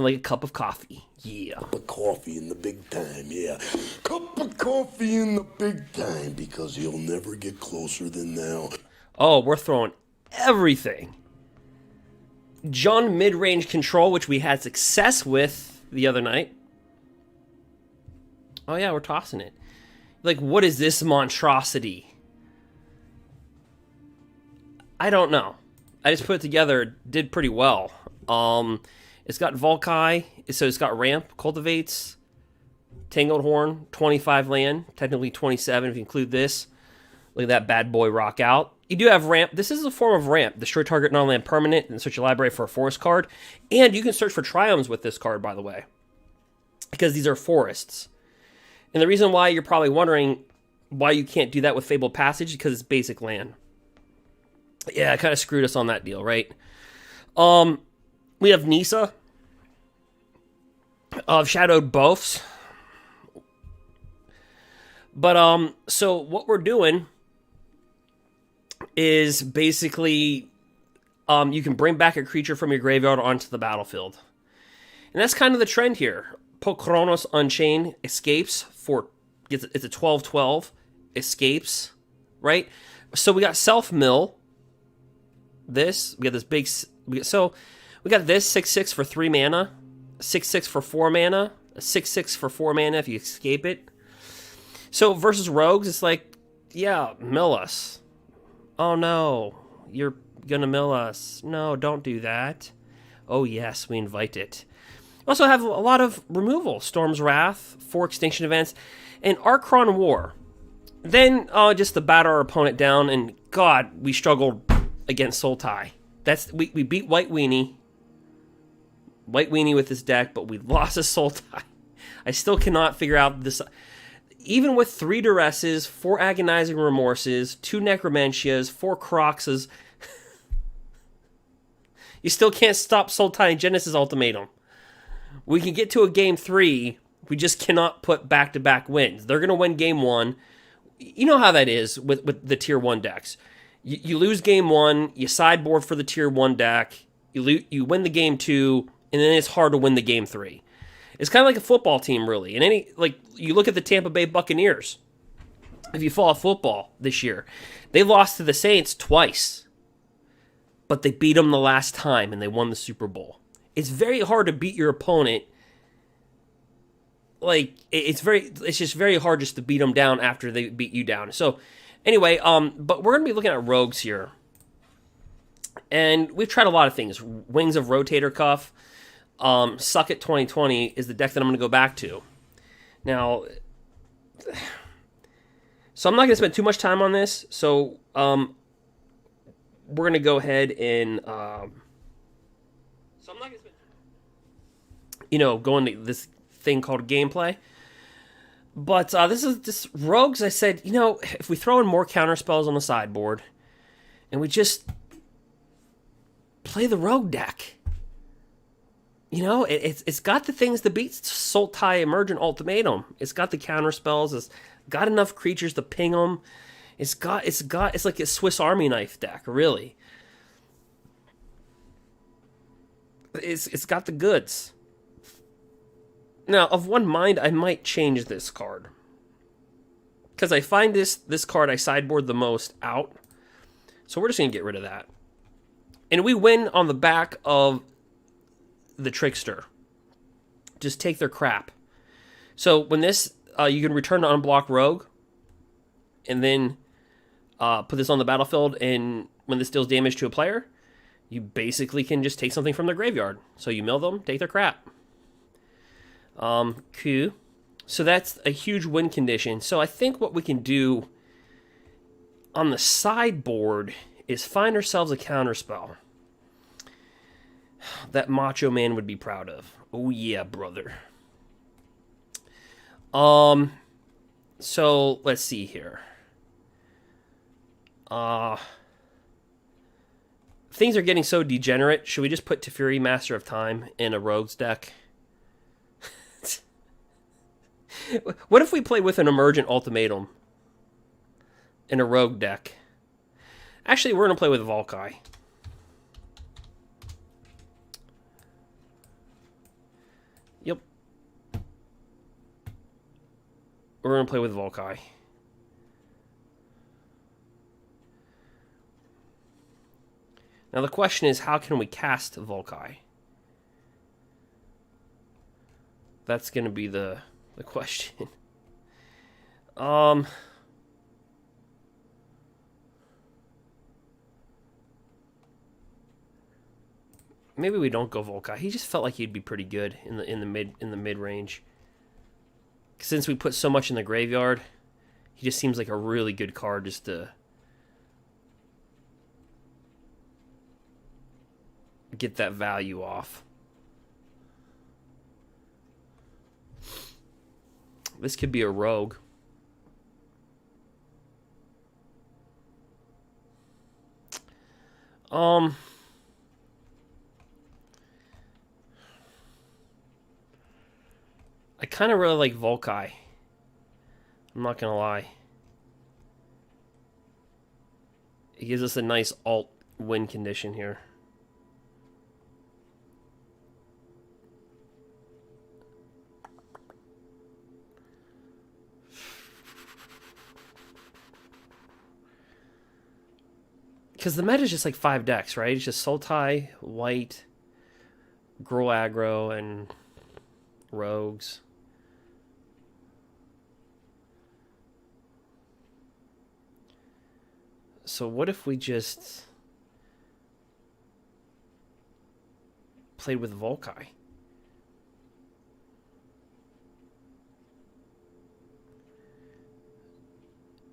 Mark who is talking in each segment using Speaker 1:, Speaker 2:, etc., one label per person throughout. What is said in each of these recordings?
Speaker 1: like a cup of coffee. Yeah.
Speaker 2: Cup of coffee in the big time, yeah. Cup of coffee in the big time, because you'll never get closer than now.
Speaker 1: Oh, we're throwing everything. John Midrange control, which we had success with the other night. Oh yeah, we're tossing it. Like, what is this monstrosity? I don't know. I just put it together, did pretty well. It's got valki, so it's got ramp, cultivates, tangled horn, 25 land, technically 27 if you include this. Look at that bad boy rock out. You do have ramp. This is a form of ramp. Destroy target non-land permanent and search your library for a forest card. And you can search for triomes with this card, by the way, because these are forests. And the reason why you're probably wondering why you can't do that with Fabled Passage is because it's basic land. Yeah, it kind of screwed us on that deal, right? We have Nissa of Shadowed Boughs. But, so what we're doing is basically, you can bring back a creature from your graveyard onto the battlefield. And that's kind of the trend here. Pokronos Unchained escapes for, it's a 12/12, escapes, right? So we got self-mill, this, we got this big, we got this 6/6 for 3 mana, 6/6 for 4 mana, a 6/6 for 4 mana if you escape it. So versus rogues, it's like, yeah, mill us. Oh no, you're gonna mill us. No, don't do that. Oh yes, we invite it. We also have a lot of removal. Storm's Wrath, 4 extinction events, and Archron War. Then just to batter our opponent down, and God, we struggled against Sultai. We beat White Weenie with this deck, but we lost to Sultai. I still cannot figure out this. Even with 3 duresses, 4 agonizing remorses, 2 necromentias, 4 Kroxas, you still can't stop Sultai and Genesis ultimatum. We can get to a game 3, we just cannot put back-to-back wins. They're going to win game 1. You know how that is with the tier 1 decks. You lose game 1, you sideboard for the tier 1 deck, you win the game 2, and then it's hard to win the game 3. It's kind of like a football team, really. And you look at the Tampa Bay Buccaneers. If you follow football this year, they lost to the Saints twice, but they beat them the last time and they won the Super Bowl. It's very hard to beat your opponent. Like it's just very hard just to beat them down after they beat you down. So anyway, but we're gonna be looking at rogues here, and we've tried a lot of things. Wings of Rotator Cuff. Suck It 2020 is the deck that I'm going to go back to. Now, so I'm not going to spend too much time on this. So, we're going to go ahead and, so I'm not going to spend, go into this thing called gameplay. But, this rogues, I said, if we throw in more counter spells on the sideboard, and we just play the rogue deck. It's got the things to beat Sultai Emergent Ultimatum. It's got the counter spells. It's got enough creatures to ping them. It's like a Swiss Army knife deck, really. It's got the goods. Now, of one mind, I might change this card, because I find this card I sideboard the most out. So we're just gonna get rid of that, and we win on the back of the Trickster. Just take their crap. So when this, you can return to unblock rogue, and then put this on the battlefield, and when this deals damage to a player, you basically can just take something from their graveyard. So you mill them, take their crap. Cool. So that's a huge win condition. So I think what we can do on the sideboard is find ourselves a counterspell that Macho Man would be proud of. Oh yeah, brother. So let's see here. Things are getting so degenerate. Should we just put Teferi, Master of Time, in a rogues deck? What if we play with an Emergent Ultimatum in a rogue deck? Actually, we're gonna play with valki. Yep. We're going to play with Valki. Now the question is, how can we cast Valki? That's going to be the question. I Maybe we don't go Valki. He just felt like he'd be pretty good in the mid range. Since we put so much in the graveyard, he just seems like a really good card just to get that value off. This could be a rogue. I kind of really like Valki. I'm not going to lie. It gives us a nice alt win condition here. Because the meta is just like 5 decks, right? It's just Sultai, White, Grow Aggro, and Rogues. So what if we just played with Valki?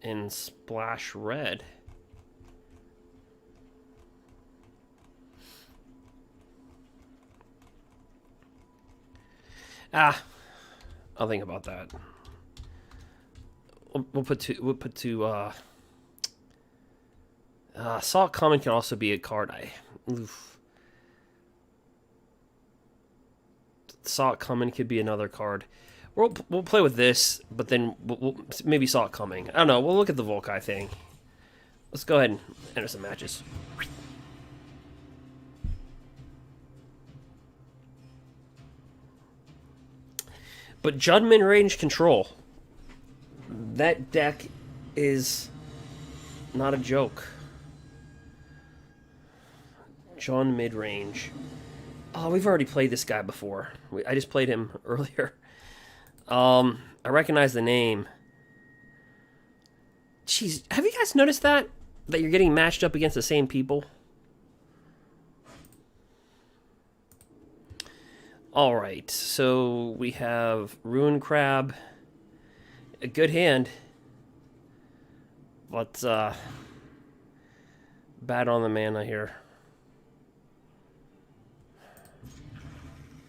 Speaker 1: And splash red. I'll think about that. We'll put two. Salt Common can also be a card. Salt Common could be another card. We'll play with this, but then we'll maybe Salt Coming. I don't know. We'll look at the Valki thing. Let's go ahead and enter some matches. But Judd Midrange control. That deck is not a joke. John Midrange. Oh, we've already played this guy before. I just played him earlier. I recognize the name. Jeez, have you guys noticed that? That you're getting matched up against the same people? Alright, so we have Ruin Crab. A good hand. But, bad on the mana here.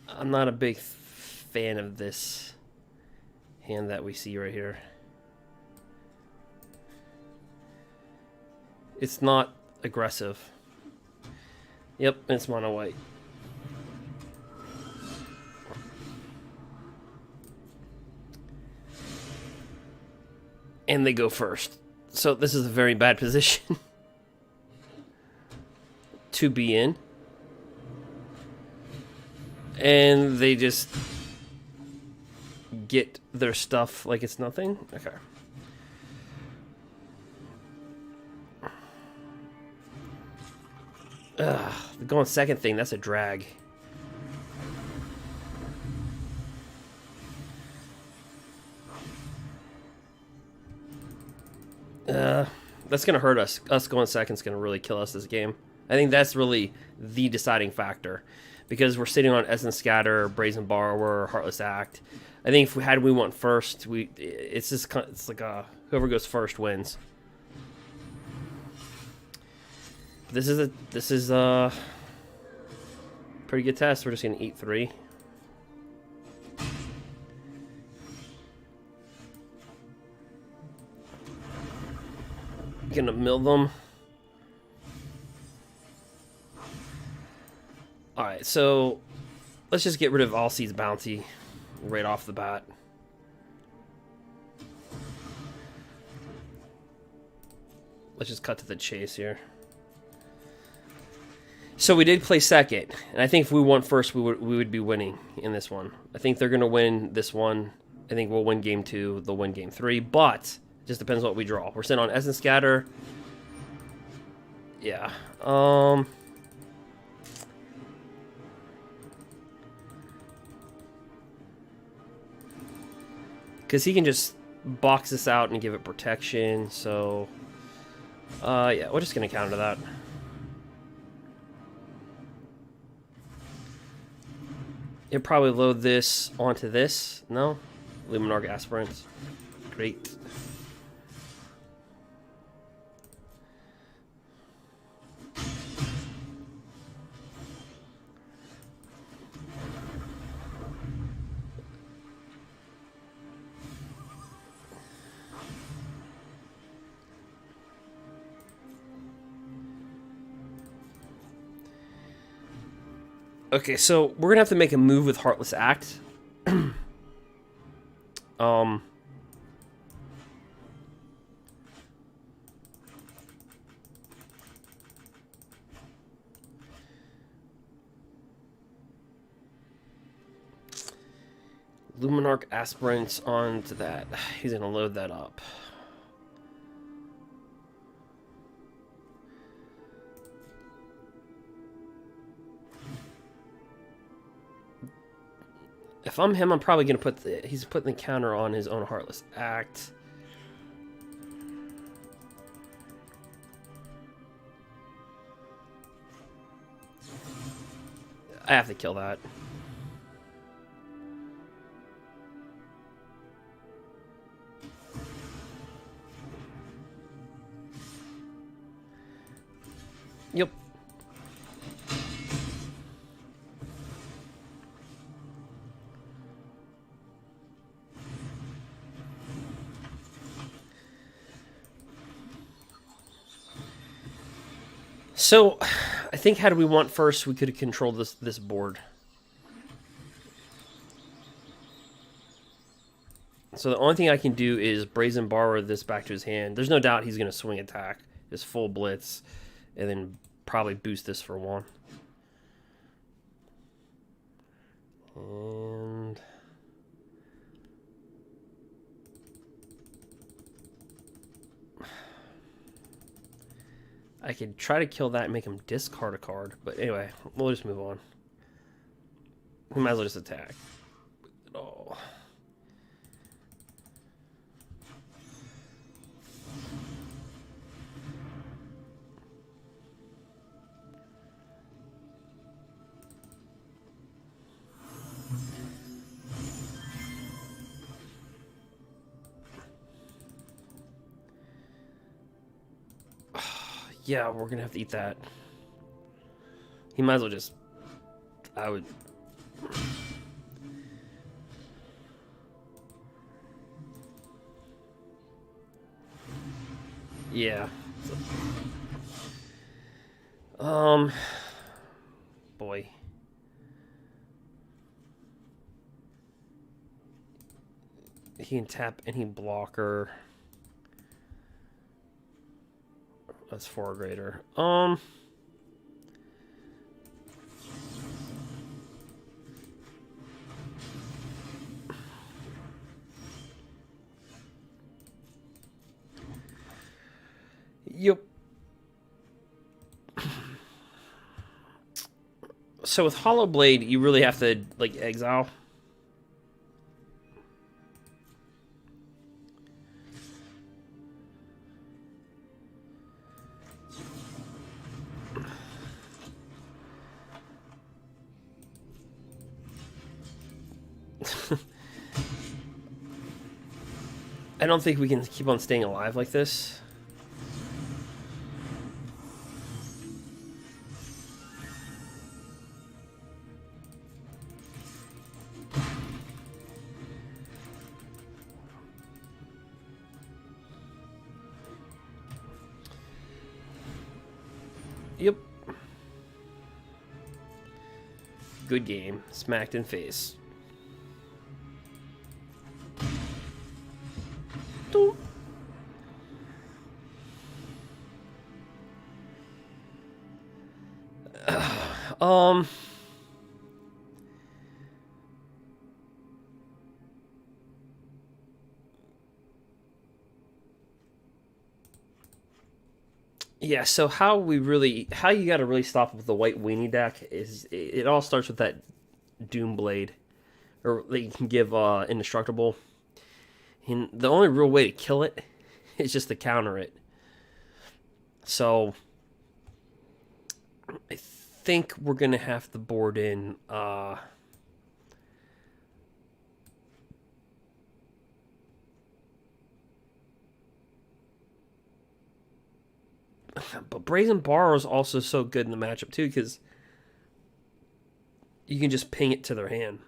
Speaker 1: I'm not a big fan of this hand that we see right here. It's not aggressive. Yep, it's mono white. And they go first. So this is a very bad position to be in. And they just get their stuff like it's nothing. Okay. The going second thing, that's a drag. That's going to hurt us. Us going second is going to really kill us this game. I think that's really the deciding factor. Because we're sitting on Essence Scatter, Brazen Borrower, Heartless Act. I think if we went first, it's like whoever goes first wins. This is a pretty good test. We're just gonna eat 3. Gonna mill them. Alright, so let's just get rid of All Seeds Bounty right off the bat. Let's just cut to the chase here. So we did play second, and I think if we won first, we would be winning in this one. I think they're going to win this one. I think we'll win game 2. They'll win game 3, but it just depends what we draw. We're sitting on Essence Scatter. Yeah. Because he can just box this out and give it protection. So, yeah, we're just going to counter that. You'll probably load this onto this. No? Luminarch Aspirants. Great. Okay, so we're gonna have to make a move with Heartless Act. Luminarch Aspirants onto that. He's gonna load that up. If I'm him, I'm probably gonna put he's putting the counter on his own Heartless Act. I have to kill that. Yep. So, I think had we won first, we could have controlled this board. So the only thing I can do is Brazen Borrower this back to his hand. There's no doubt he's going to swing attack, just full blitz, and then probably boost this for 1. And I could try to kill that and make him discard a card. But anyway, we'll just move on. We might as well just attack. Oh. Yeah, we're gonna have to eat that. He might as well just... I would... Yeah. Boy. He can tap any blocker. That's 4 or greater. Yep. So with Hollow Blade, you really have to like exile. I don't think we can keep on staying alive like this. Yep. Good game. Smacked in face. Um. Yeah, so how you got to really stop with the white weenie deck is it all starts with that Doom Blade, or that you can give indestructible. And the only real way to kill it is just to counter it. So I think we're gonna have to board in but Brazen Borrow is also so good in the matchup too, because you can just ping it to their hand.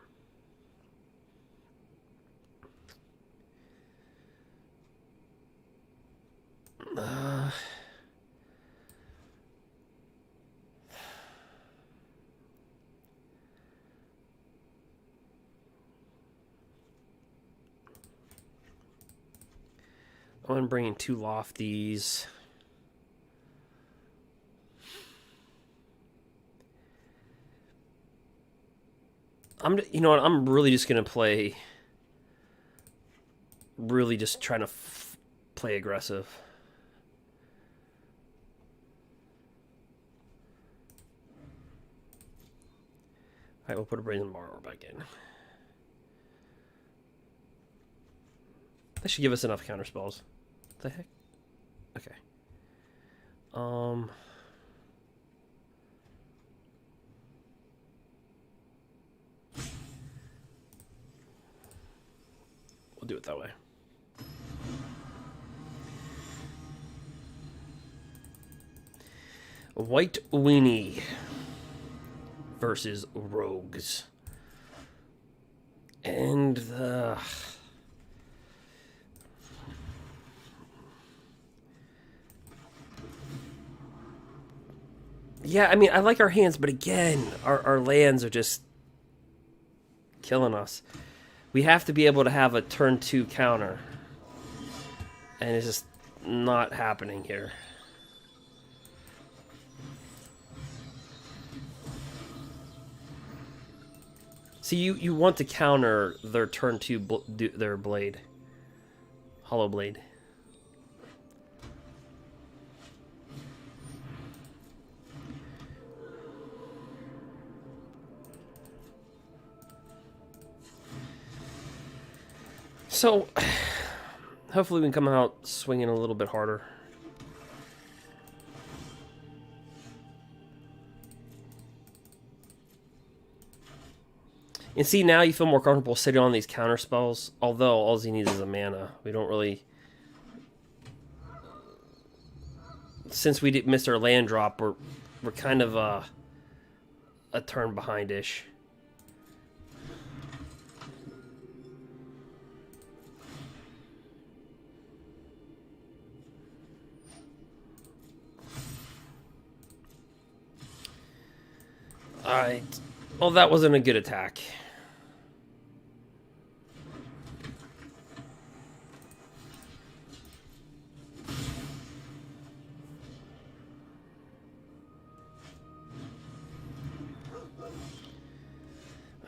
Speaker 1: I'm bringing 2 Lofties. You know what? I'm really just gonna play. Really, just trying to play aggressive. All right, we'll put a Brazen Borrower back in. That should give us enough counter spells. What the heck? Okay. We'll do it that way. White Weenie versus Rogues. And yeah, I mean, I like our hands, but again, our lands are just killing us. We have to be able to have a turn 2 counter. And it's just not happening here. See, you want to counter their turn 2 their blade. Hollow Blade. So, hopefully we can come out swinging a little bit harder. And see, now you feel more comfortable sitting on these counter spells, although all he needs is a mana. We don't really... Since we missed our land drop, we're kind of a turn behind-ish. Alright. Well, that wasn't a good attack.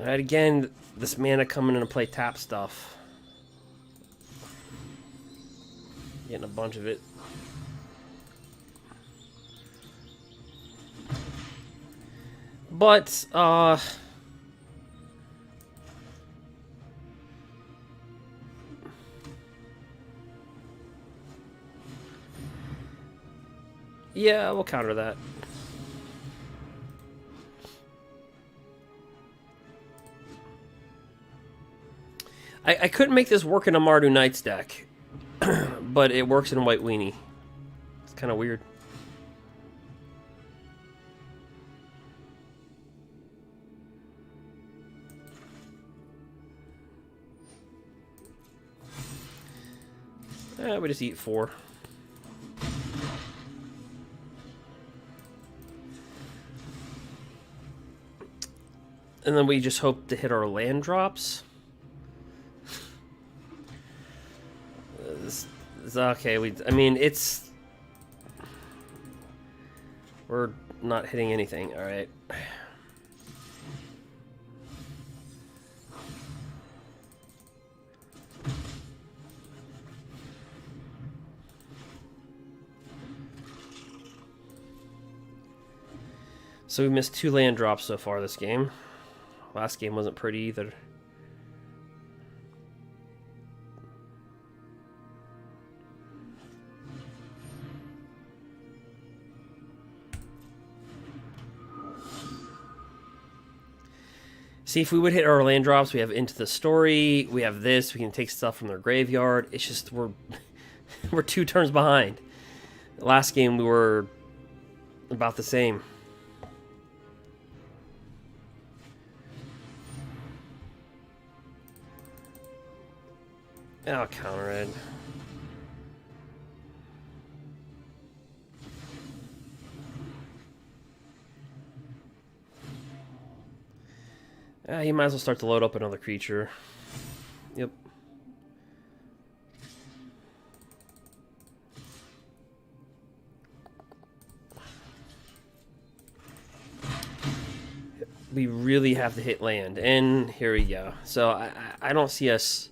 Speaker 1: Alright, again, this mana coming in to play tap stuff. Getting a bunch of it. But, yeah, we'll counter that. I couldn't make this work in a Mardu Knights deck, but it works in White Weenie. It's kind of weird. We just eat 4. And then we just hope to hit our land drops. It's okay. I mean, we're not hitting anything. All right. So we missed 2 land drops so far this game. Last game wasn't pretty either. See, if we would hit our land drops, we have Into the Story, we have this, we can take stuff from their graveyard. It's just, we're 2 turns behind. Last game, we were about the same. Oh, counter it. You might as well start to load up another creature. Yep. We really have to hit land, and here we go. So I don't see us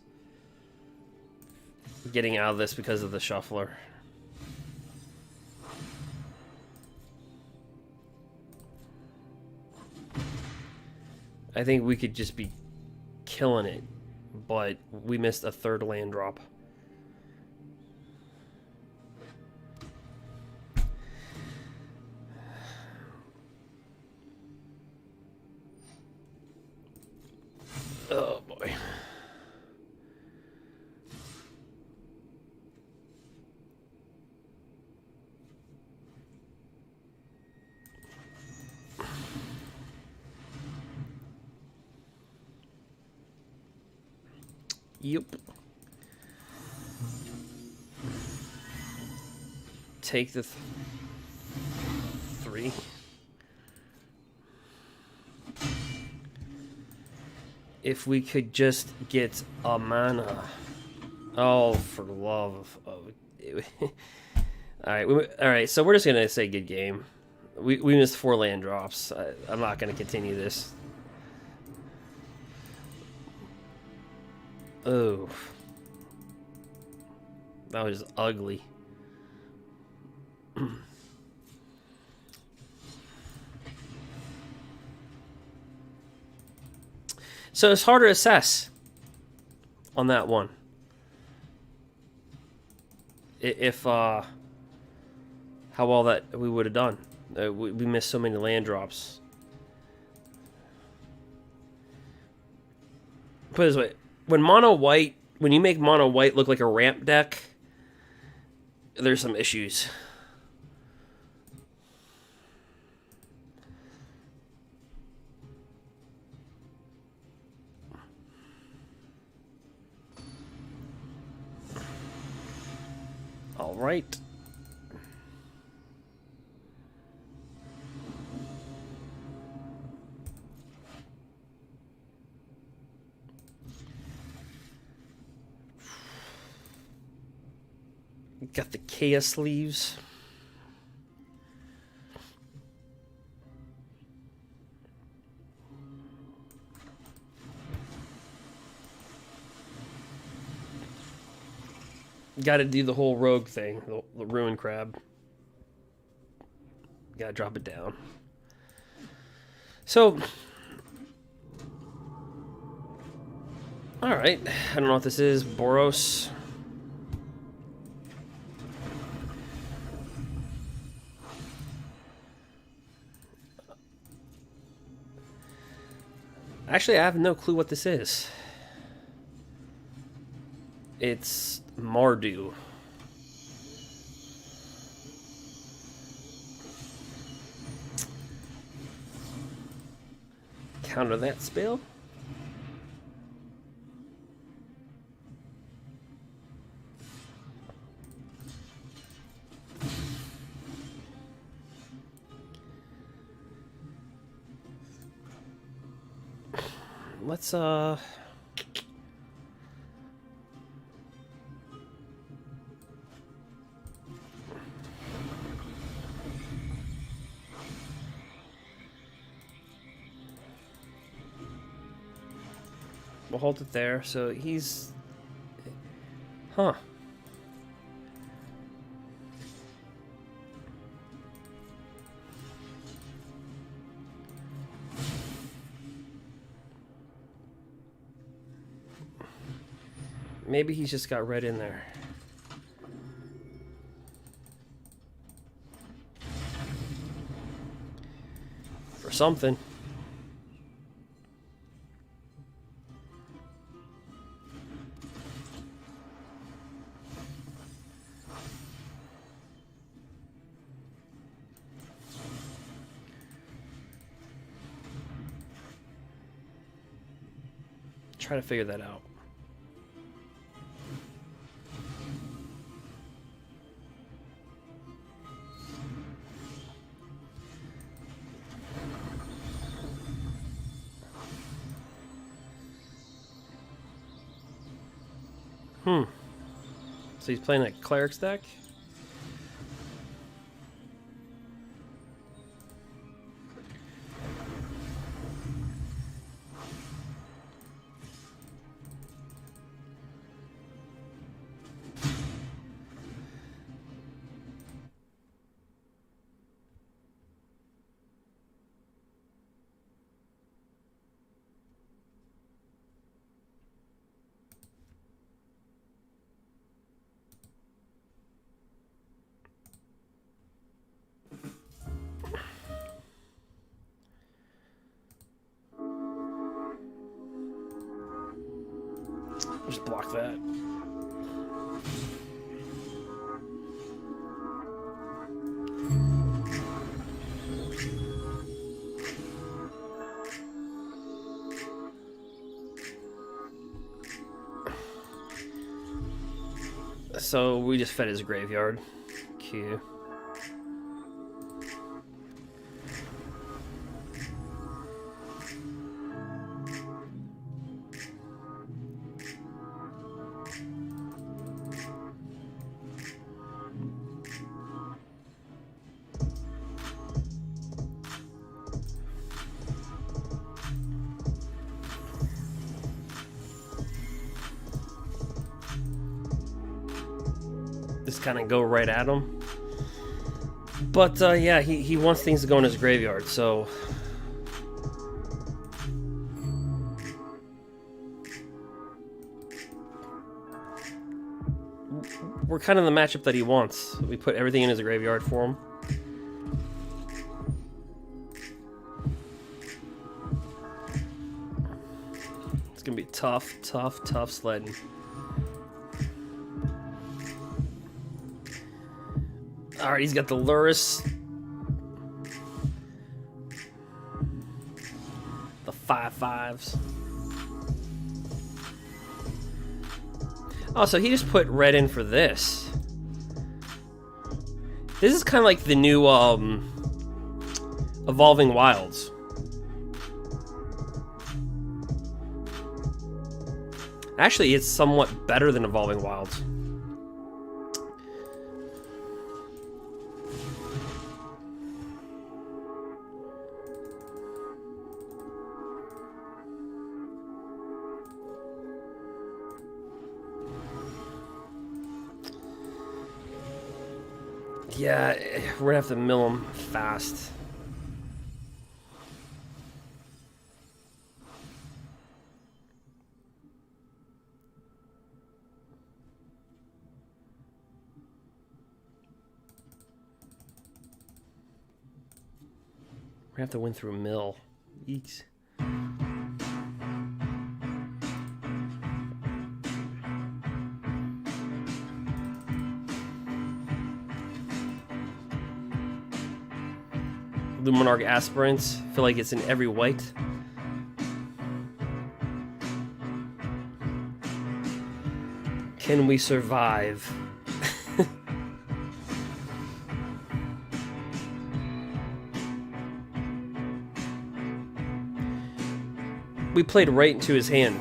Speaker 1: getting out of this because of the shuffler. I think we could just be killing it, but we missed a 3rd land drop. Oh boy. Yep. Take the 3. If we could just get a mana. Oh, for the love of... Alright, so we're just going to say good game. We missed 4 land drops. I'm not going to continue this. Oh. That was ugly. So it's hard to assess on that one. If how well that we would have done. We missed so many land drops. Put it this way. When you make mono white look like a ramp deck, there's some issues. All right. Got the chaos sleeves. Got to do the whole rogue thing, the ruin crab. Got to drop it down. So, all right. I don't know what this is. Boughs. Actually, I have no clue what this is. It's Mardu. Counter that spell. Let's we'll hold it there. So he's Maybe he's just got red in there. For something. Try to figure that out. So he's playing a cleric's deck? Just block that. So we just fed his graveyard. Q. Just kind of go right at him. But yeah, he wants things to go in his graveyard, so we're kind of the matchup that he wants. We put everything in his graveyard for him. It's gonna be tough sledding. Alright, he's got the duress. The 5/5s. Oh, so he just put red in for this. This is kind of like the new Evolving Wilds. Actually, it's somewhat better than Evolving Wilds. Yeah, we're gonna have to mill him fast. We have to win through mill. Eeks. Luminarch Aspirants. Feel like it's in every white. Can we survive? We played right into his hand.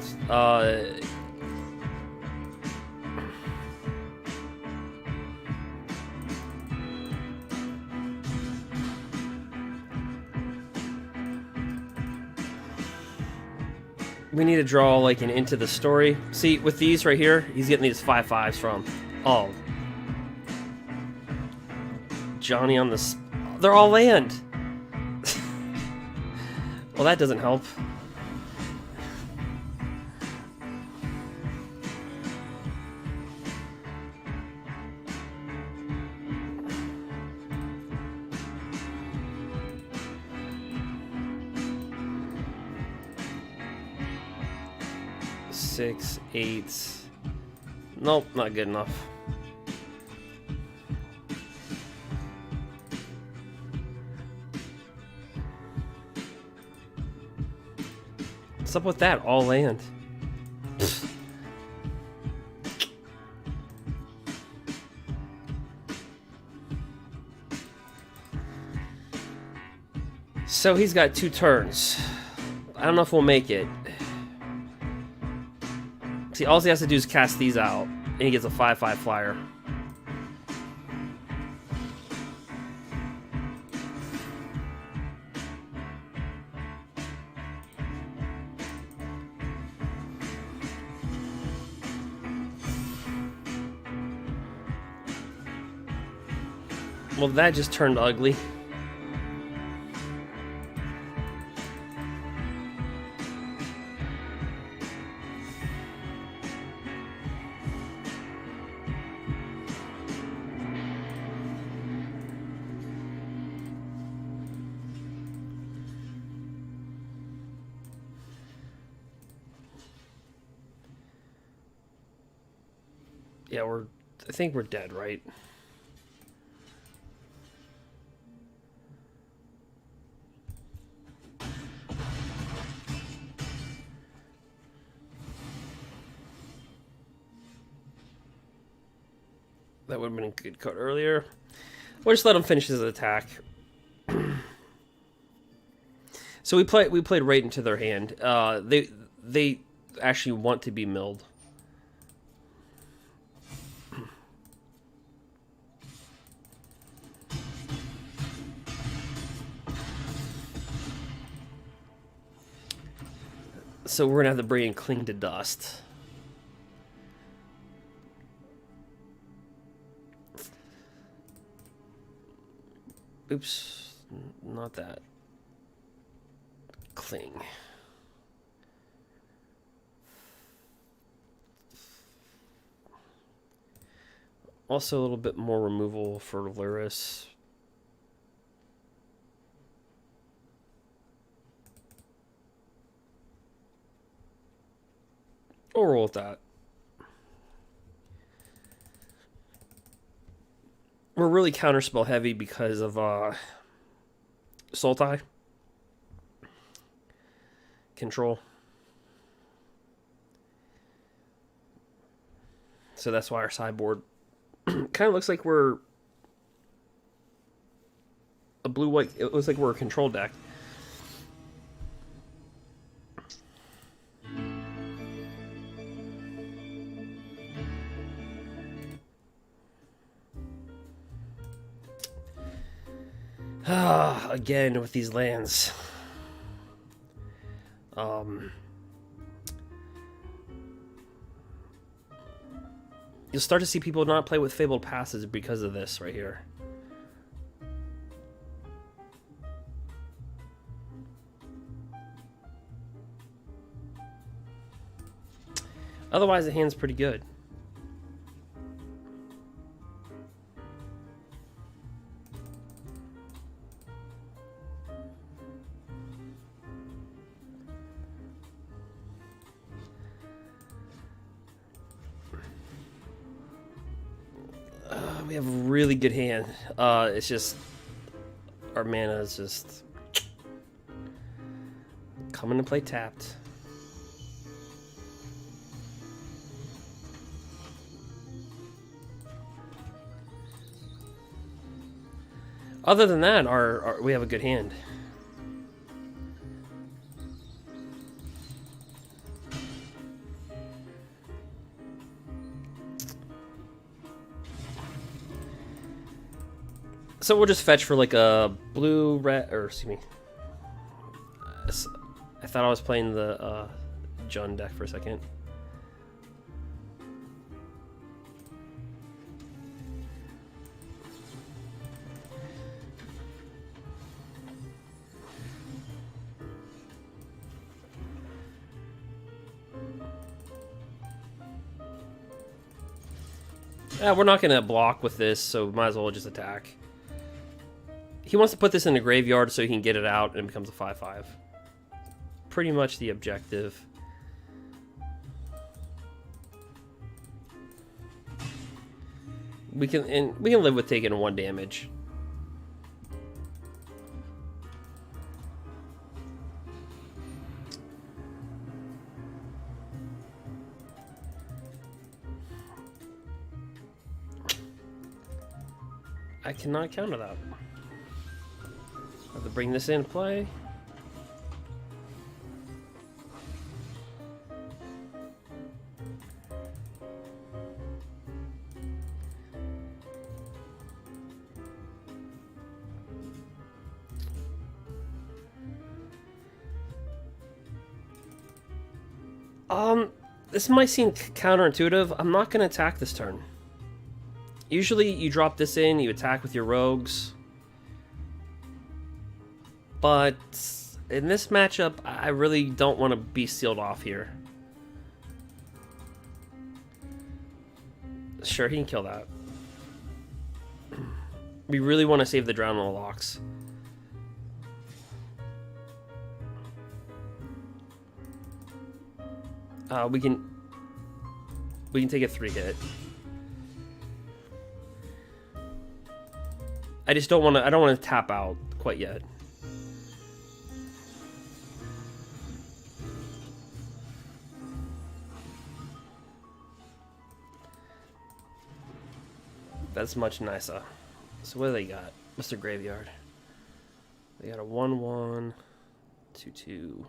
Speaker 1: We need to draw like an into the story. See, with these right here, he's getting these 5/5s from. Oh. Johnny on the... They're all land. Well, that doesn't help. 6, 8. Nope, not good enough. What's up with that? All land. So he's got 2 turns. I don't know if we'll make it. See, all he has to do is cast these out, and he gets a 5/5 flyer. Well, that just turned ugly. Yeah, I think we're dead, right? That would have been a good cut earlier. We'll just let him finish his attack. So we played right into their hand. They actually want to be milled. So we're gonna have to bring and cling to dust. Oops, not that. Cling. Also a little bit more removal for duress. We'll roll with that. We're really counterspell heavy because of Sultai. Control. So that's why our sideboard kind of looks like we're a blue-white. It looks like we're a control deck. Again with these lands. You'll start to see people not play with Fabled Passage because of this right here. Otherwise, the hand's pretty good. We have a really good hand. It's just our mana is just coming to play tapped. Other than that, we have a good hand. So we'll just fetch for like a blue, red, or excuse me. I thought I was playing the Jund deck for a second. We're not going to block with this, so we might as well just attack. He wants to put this in the graveyard so he can get it out and it becomes a 5/5. Pretty much the objective. We can live with taking 1 damage. I cannot counter that. I have to bring this into play. This might seem counterintuitive. I'm not going to attack this turn. Usually you drop this in, you attack with your rogues. But in this matchup, I really don't want to be sealed off here. Sure, he can kill that. We really want to save the Drown on the locks. We can take a 3-hit. I just don't want to. I don't want to tap out quite yet. That's much nicer. So what do they got? Mr. Graveyard. They got a 1/1, 2/2.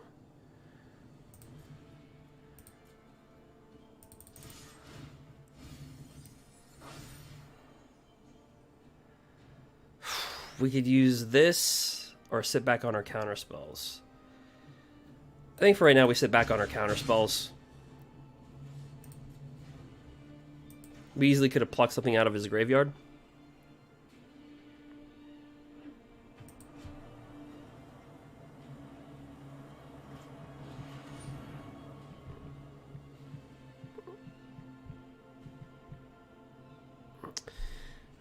Speaker 1: We could use this or sit back on our counter spells. I think for right now we sit back on our counter spells. We easily could have plucked something out of his graveyard.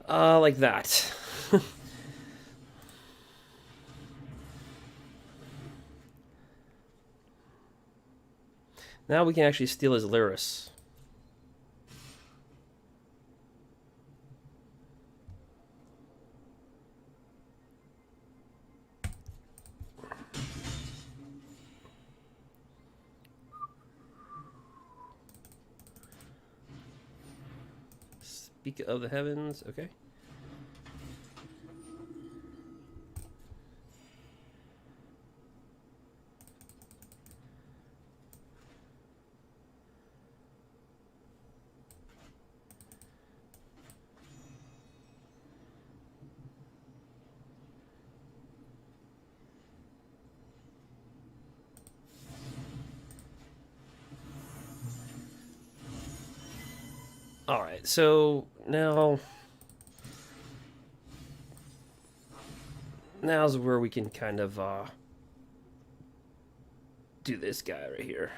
Speaker 1: Like that. Now we can actually steal his Lyris. Speak of the heavens, okay. Alright, so now's where we can kind of do this guy right here.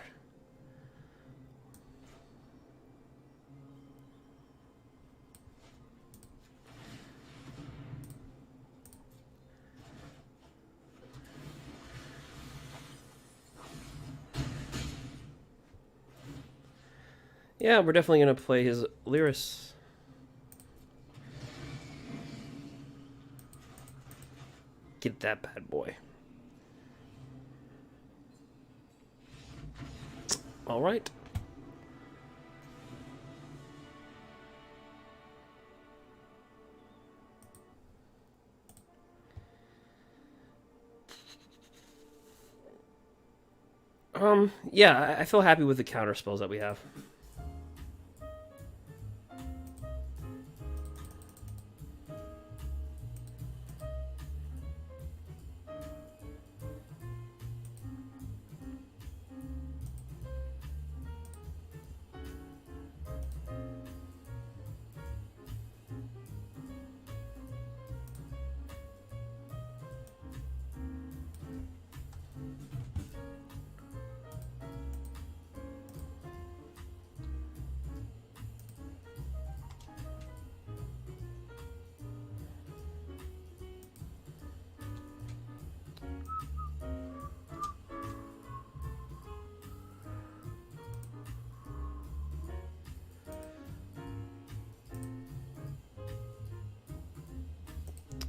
Speaker 1: Yeah, we're definitely going to play his Lyris. Get that bad boy. All right. Yeah, I feel happy with the counter spells that we have.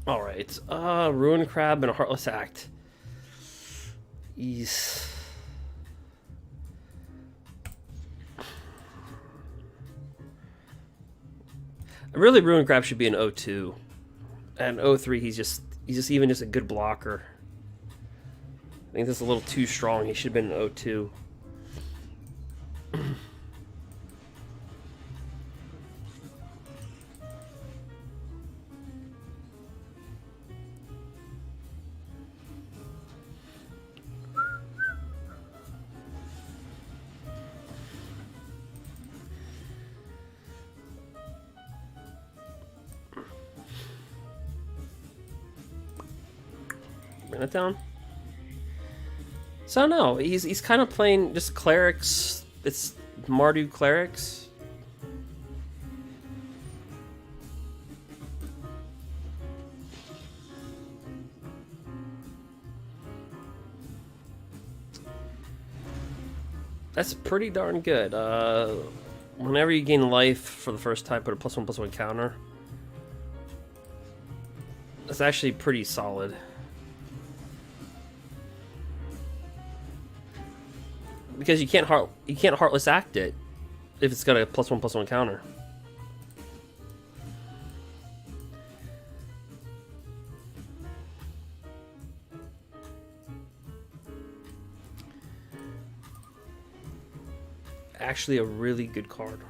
Speaker 1: Alright, Ruin Crab and a Heartless Act. Ease. Really, Ruin Crab should be an 0-2. And 0-3, he's just even just a good blocker. I think that's a little too strong. He should have been an 0-2. Bring that down. So no, he's kind of playing just clerics. It's Mardu clerics. That's pretty darn good. Whenever you gain life for the first time, put a +1/+1 counter. That's actually pretty solid. Because you can't Heartless Act it if it's got a +1/+1 counter. Actually, a really good card.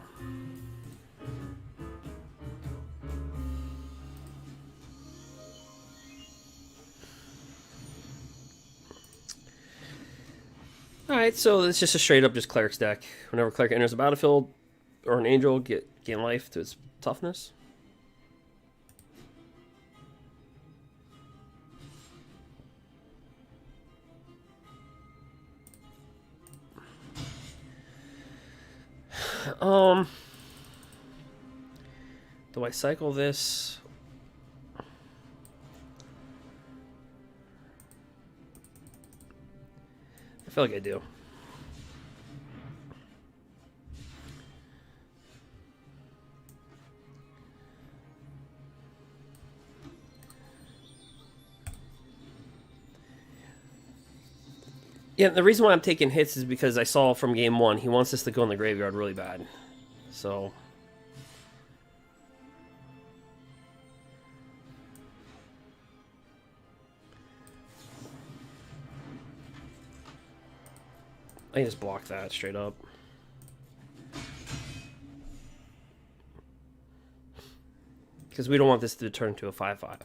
Speaker 1: Alright, so it's just a straight up just cleric's deck. Whenever cleric enters the battlefield, or an angel, gain life to its toughness. Do I cycle this? I feel like I do. Yeah, the reason why I'm taking hits is because I saw from game 1 he wants us to go in the graveyard really bad. So I just block that straight up. Because we don't want this to turn to a 5/5.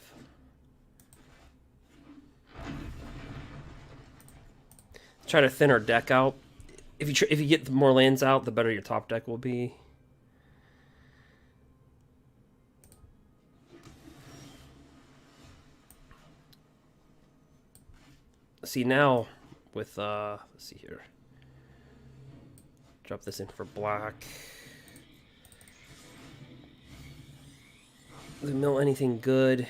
Speaker 1: Try to thin our deck out. If you get more lands out, the better your top deck will be. See now with let's see here. Drop this in for black. Doesn't mill anything good.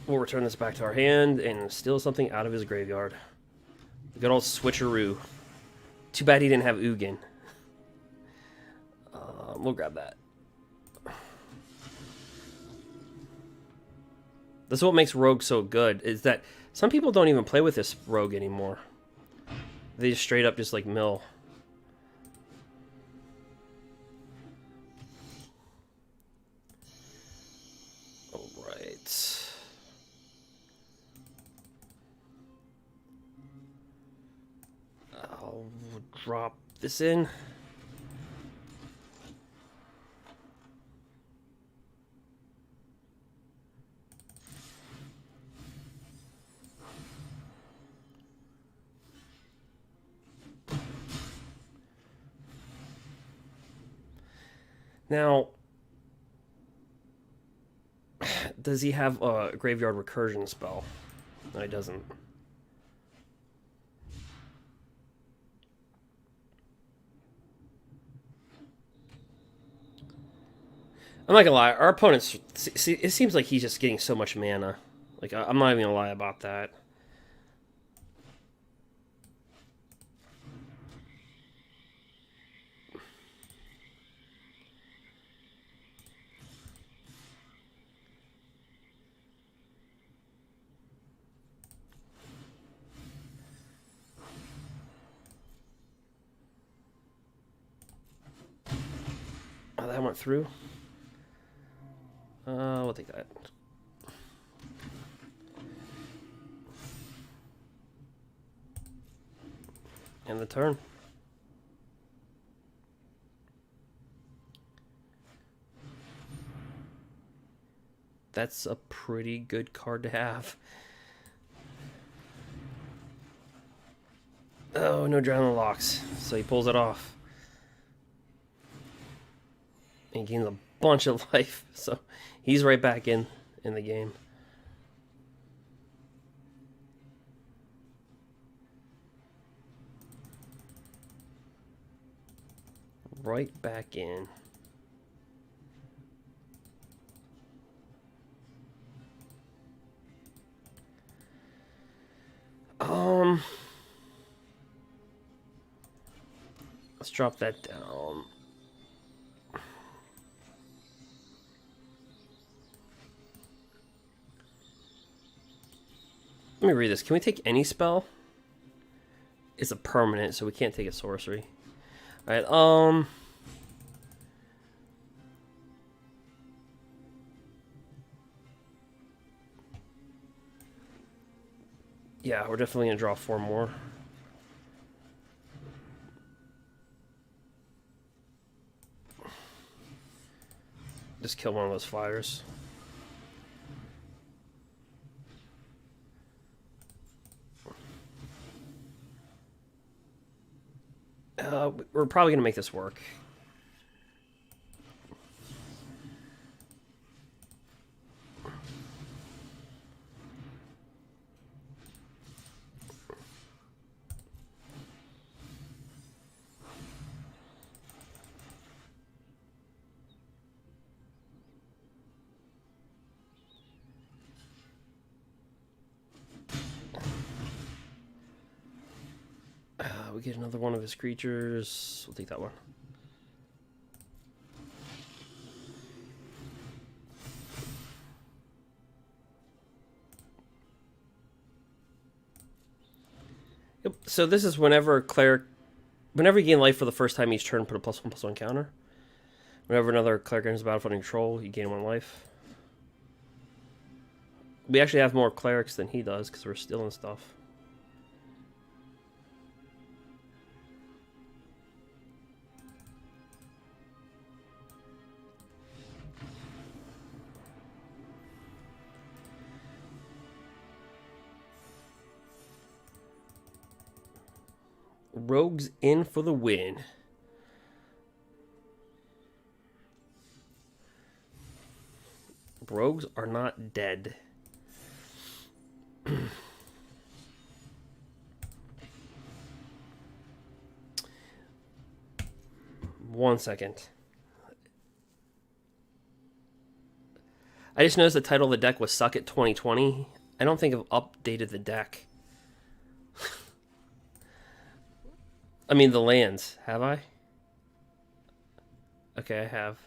Speaker 1: We'll return this back to our hand and steal something out of his graveyard. The good old switcheroo. Too bad he didn't have Ugin. We'll grab that. This is what makes Rogue so good, is that some people don't even play with this Rogue anymore. They just straight up just like mill. Alright. I'll drop this in. Now, does he have a graveyard recursion spell? No, he doesn't. I'm not gonna lie, our opponents, see, it seems like he's just getting so much mana. Like, I'm not even gonna lie about that. that went through. We'll take that. And the turn. That's a pretty good card to have. Oh, no Drowning Locks. So he pulls it off. And he gains a bunch of life. So he's right back in the game. Right back in. Let's drop that down. Let me read this. Can we take any spell? It's a permanent, so we can't take a sorcery. Alright, yeah, we're definitely gonna draw 4 more. Just kill one of those flyers. We're probably gonna make this work. We get another one of his creatures. We'll take that one. Yep. So this is whenever you gain life for the first time each turn, put a +1/+1 counter. Whenever another cleric enters the battlefield in control, you gain 1 life. We actually have more clerics than he does because we're stealing stuff. Rogues in for the win. Rogues are not dead. 1 second. I just noticed the title of the deck was Suck It 2020. I don't think I've updated the deck. I mean the lands. Have I? Okay, I have.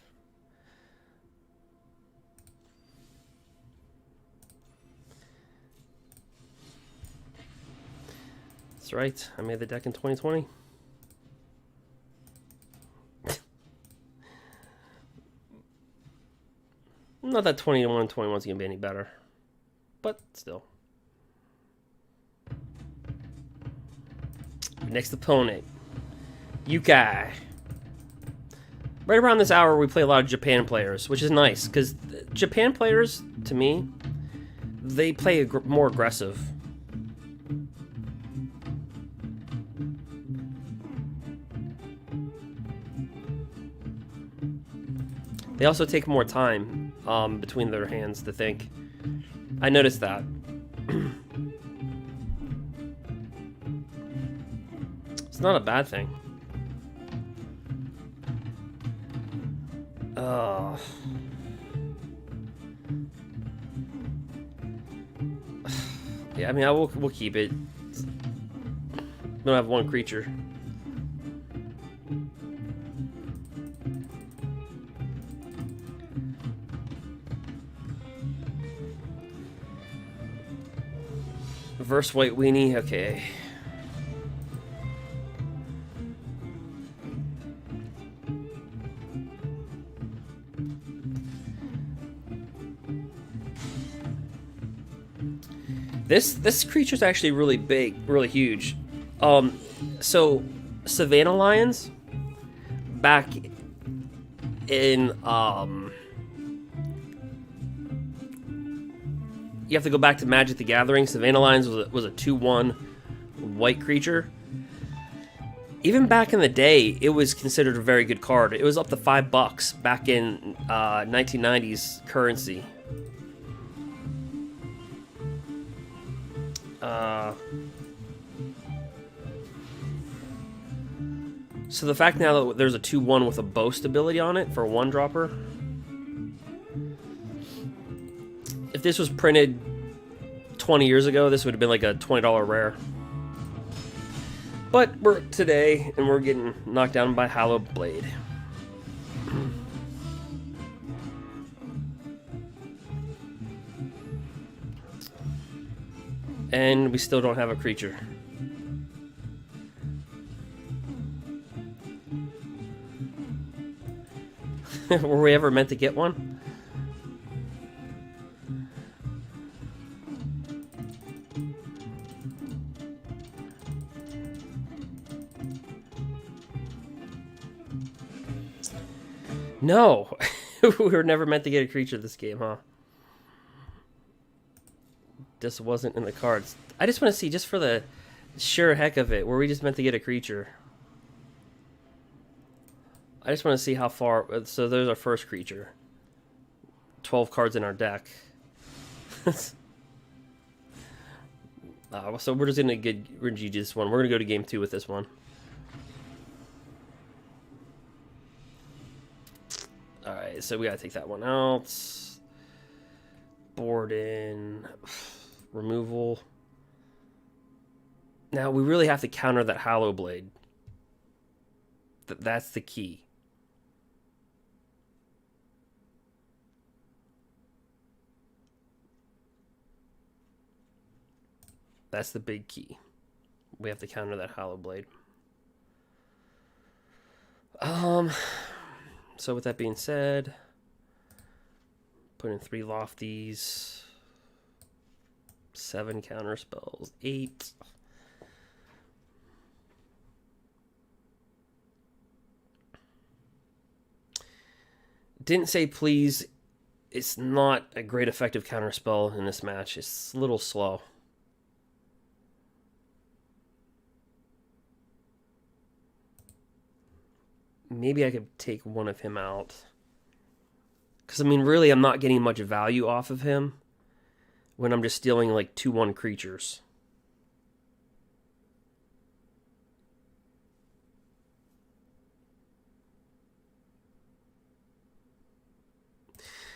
Speaker 1: That's right. I made the deck in 2020. Not that 21 21 is going to be any better. But still. Next opponent. Yukai. Right around this hour, we play a lot of Japan players, which is nice, because Japan players, to me, they play more aggressive. They also take more time between their hands to think. I noticed that. It's not a bad thing. Yeah, I mean, we'll keep it. We don't have 1 creature. Reverse White Weenie, okay. This creature's actually really big, really huge. So Savannah Lions back in you have to go back to Magic the Gathering. Savannah Lions was a 2/1 white creature. Even back in the day, it was considered a very good card. It was up to $5 back in 1990s currency. So the fact now that there's a 2/1 with a Boughs ability on it for a 1-dropper. If this was printed 20 years ago, this would have been like a $20 rare. But we're today, and we're getting knocked down by Hollow Blade. And we still don't have a creature. Were we ever meant to get one? No. We were never meant to get a creature this game, huh? Just wasn't in the cards. I just want to see, just for the sheer heck of it, were we just meant to get a creature? I just want to see how far. So there's our first creature. 12 cards in our deck. So we're just gonna get GG this one. We're gonna go to game 2 with this one. All right, so we gotta take that one out. Board in. Removal. Now we really have to counter that Hollow Blade. That's the key. That's the big key. We have to counter that Hollow Blade. So with that being said, put in 3 Lofties, 7 counter spells, 8. Didn't say please. It's not a great effective counter spell in this match. It's a little slow. Maybe I could take one of him out. Because, I mean, really, I'm not getting much value off of him when I'm just stealing, like, 2/1 creatures.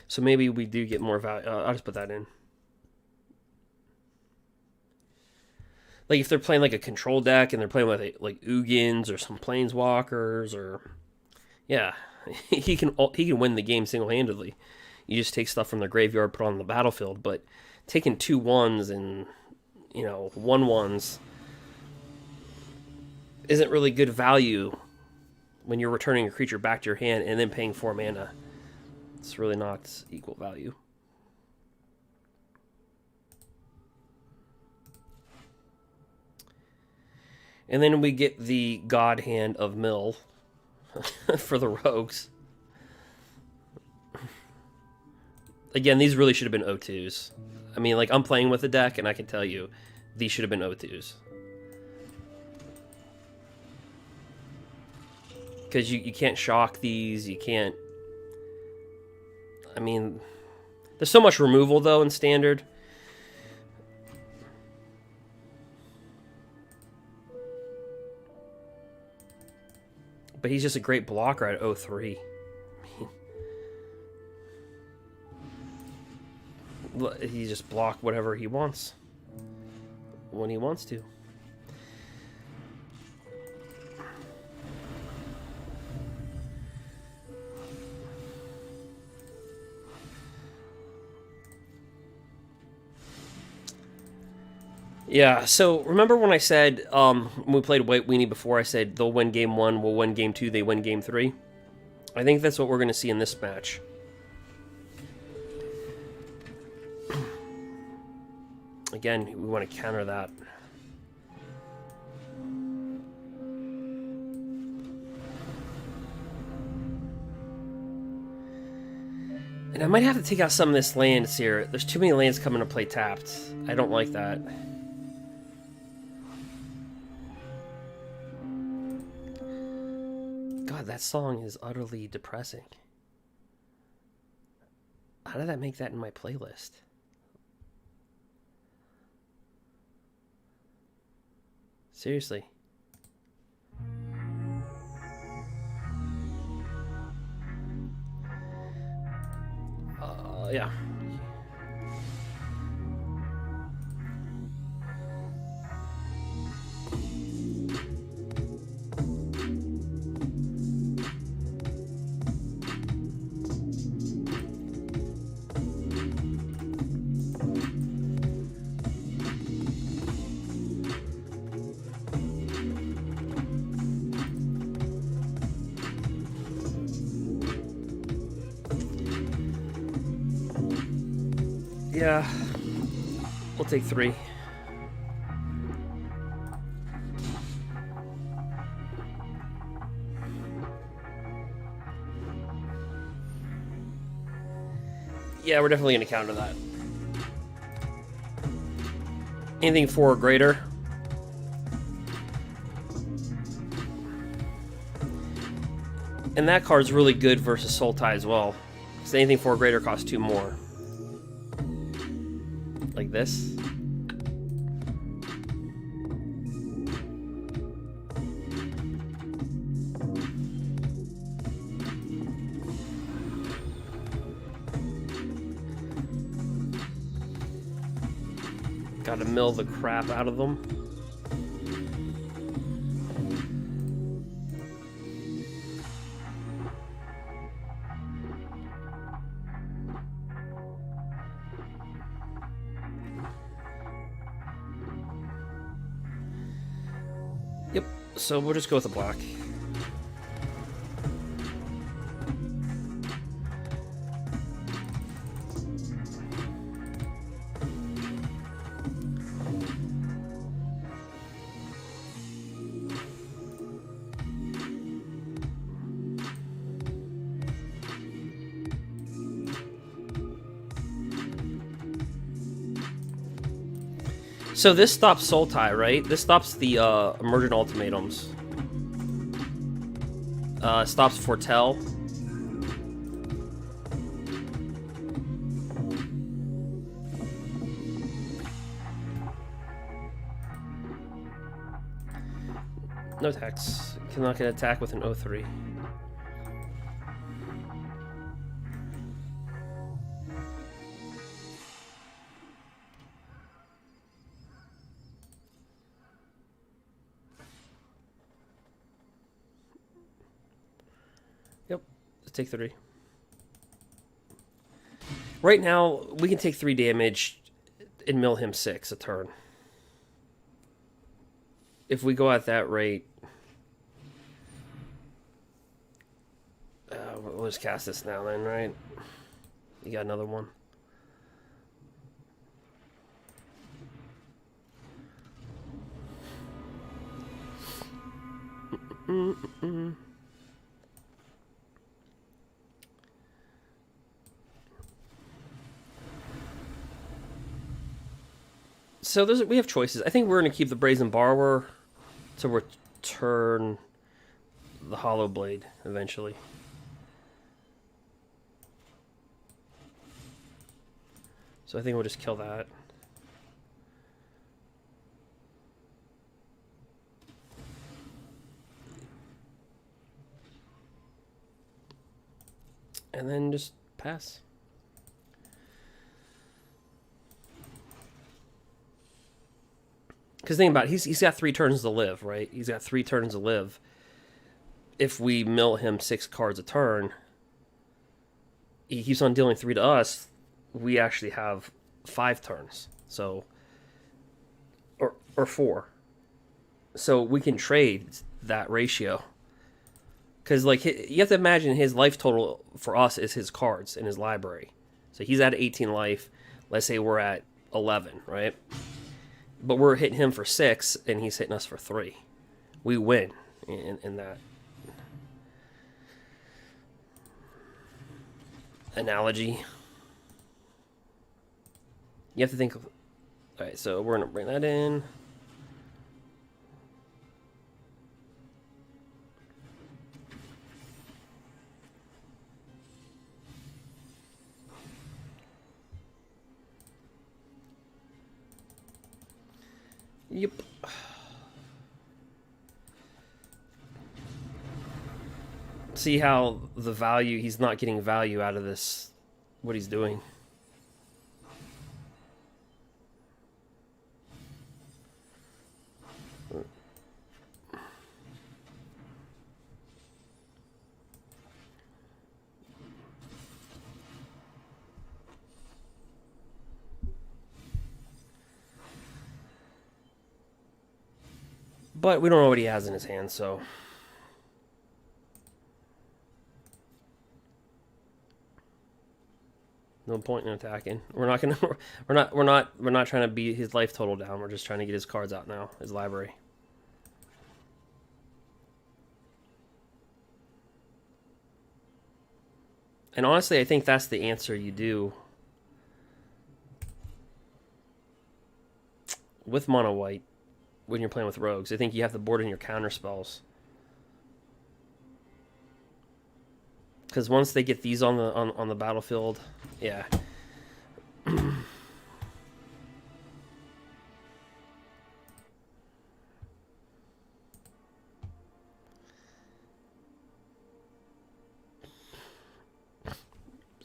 Speaker 1: So maybe we do get more value. I'll just put that in. Like, if they're playing, like, a control deck and they're playing with, like, Ugins or some planeswalkers or... Yeah, he can win the game single-handedly. You just take stuff from the graveyard, put it on the battlefield. But taking 2/1s and, 1/1s isn't really good value when you're returning a creature back to your hand and then paying 4 mana. It's really not equal value. And then we get the God Hand of Mill for the rogues. Again, these really should have been O2s. I mean, like, I'm playing with the deck, and I can tell you, these should have been O2s. Because you can't shock these, you can't... I mean, there's so much removal, though, in Standard. But he's just a great blocker at 0-3. He just block whatever he wants when he wants to. Yeah, so remember when I said, when we played White Weenie before, I said they'll win game 1, we'll win game 2, they win game 3? I think that's what we're going to see in this match. Again, we want to counter that. And I might have to take out some of this lands here. There's too many lands coming to play tapped. I don't like that. God, that song is utterly depressing. How did that make that in my playlist? Seriously. Yeah. Yeah, we'll take 3. Yeah, we're definitely going to counter that. Anything 4 or greater. And that card's really good versus Sultai as well. Because anything 4 or greater costs 2 more. Like this. Gotta mill the crap out of them. Yep, so we'll just go with the black. So this stops Sultai, right? This stops the Emergent ultimatums. Stops Foretell. No attacks. Cannot get an attack with an 0-3. Yep, let's take 3. Right now, we can take 3 damage and mill him 6 a turn. If we go at that rate, we'll just cast this now then, right? You got another one. So we have choices. I think we're going to keep the Brazen Borrower to return the Hollow Blade eventually. So I think we'll just kill that. And then just pass. Because think about it, he's got 3 turns to live, right? He's got 3 turns to live. If we mill him 6 cards a turn, he keeps on dealing 3 to us. We actually have 5 turns, so or 4. So we can trade that ratio. Because like you have to imagine his life total for us is his cards in his library. So he's at 18 life. Let's say we're at 11, right? But we're hitting him for 6, and he's hitting us for 3. We win in that analogy. You have to think of... Alright, so we're going to bring that in. Yep. See how the value, he's not getting value out of this, what he's doing. But we don't know what he has in his hand, so no point in attacking. We're not gonna. We're not trying to beat his life total down. We're just trying to get his cards out now, his library. And honestly, I think that's the answer you do with mono white when you're playing with rogues. I think you have to board in your counter spells. Because once they get these on the battlefield, yeah.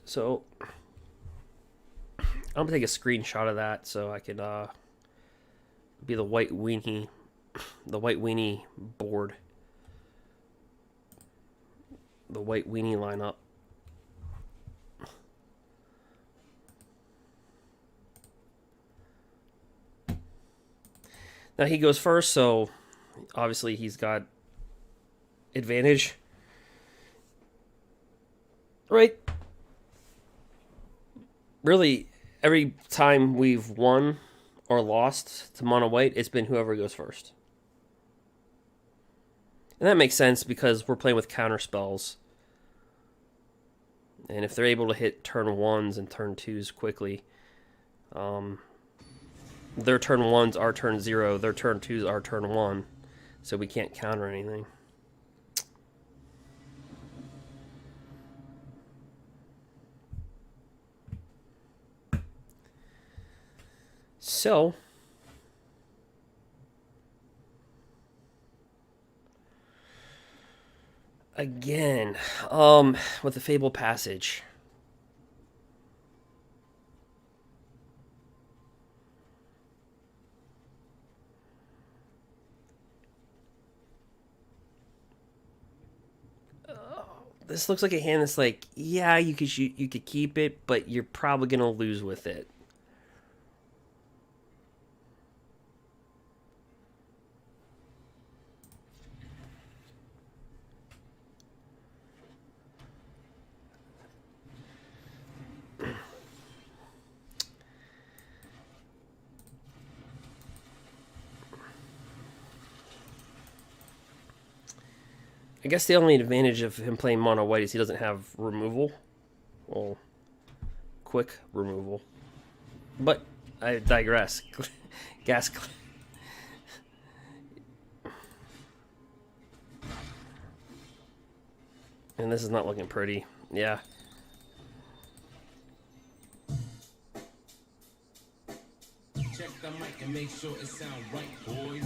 Speaker 1: So I'm gonna take a screenshot of that so I could be the white weenie board. The white weenie lineup. Now he goes first, so obviously he's got advantage. Right? Really, every time we've won or lost to mono white, it's been whoever goes first. And that makes sense because we're playing with counter spells. And if they're able to hit turn 1s and turn 2s quickly, their turn 1s are turn 0, their turn 2s are turn 1, so we can't counter anything. So again, with the Fable Passage. This looks like a hand that's like, yeah, you could keep it, but you're probably gonna lose with it. I guess the only advantage of him playing mono white is he doesn't have removal. Well, quick removal. But I digress. Gas. And this is not looking pretty. Yeah.
Speaker 3: Check the mic and make sure it sound right, boys.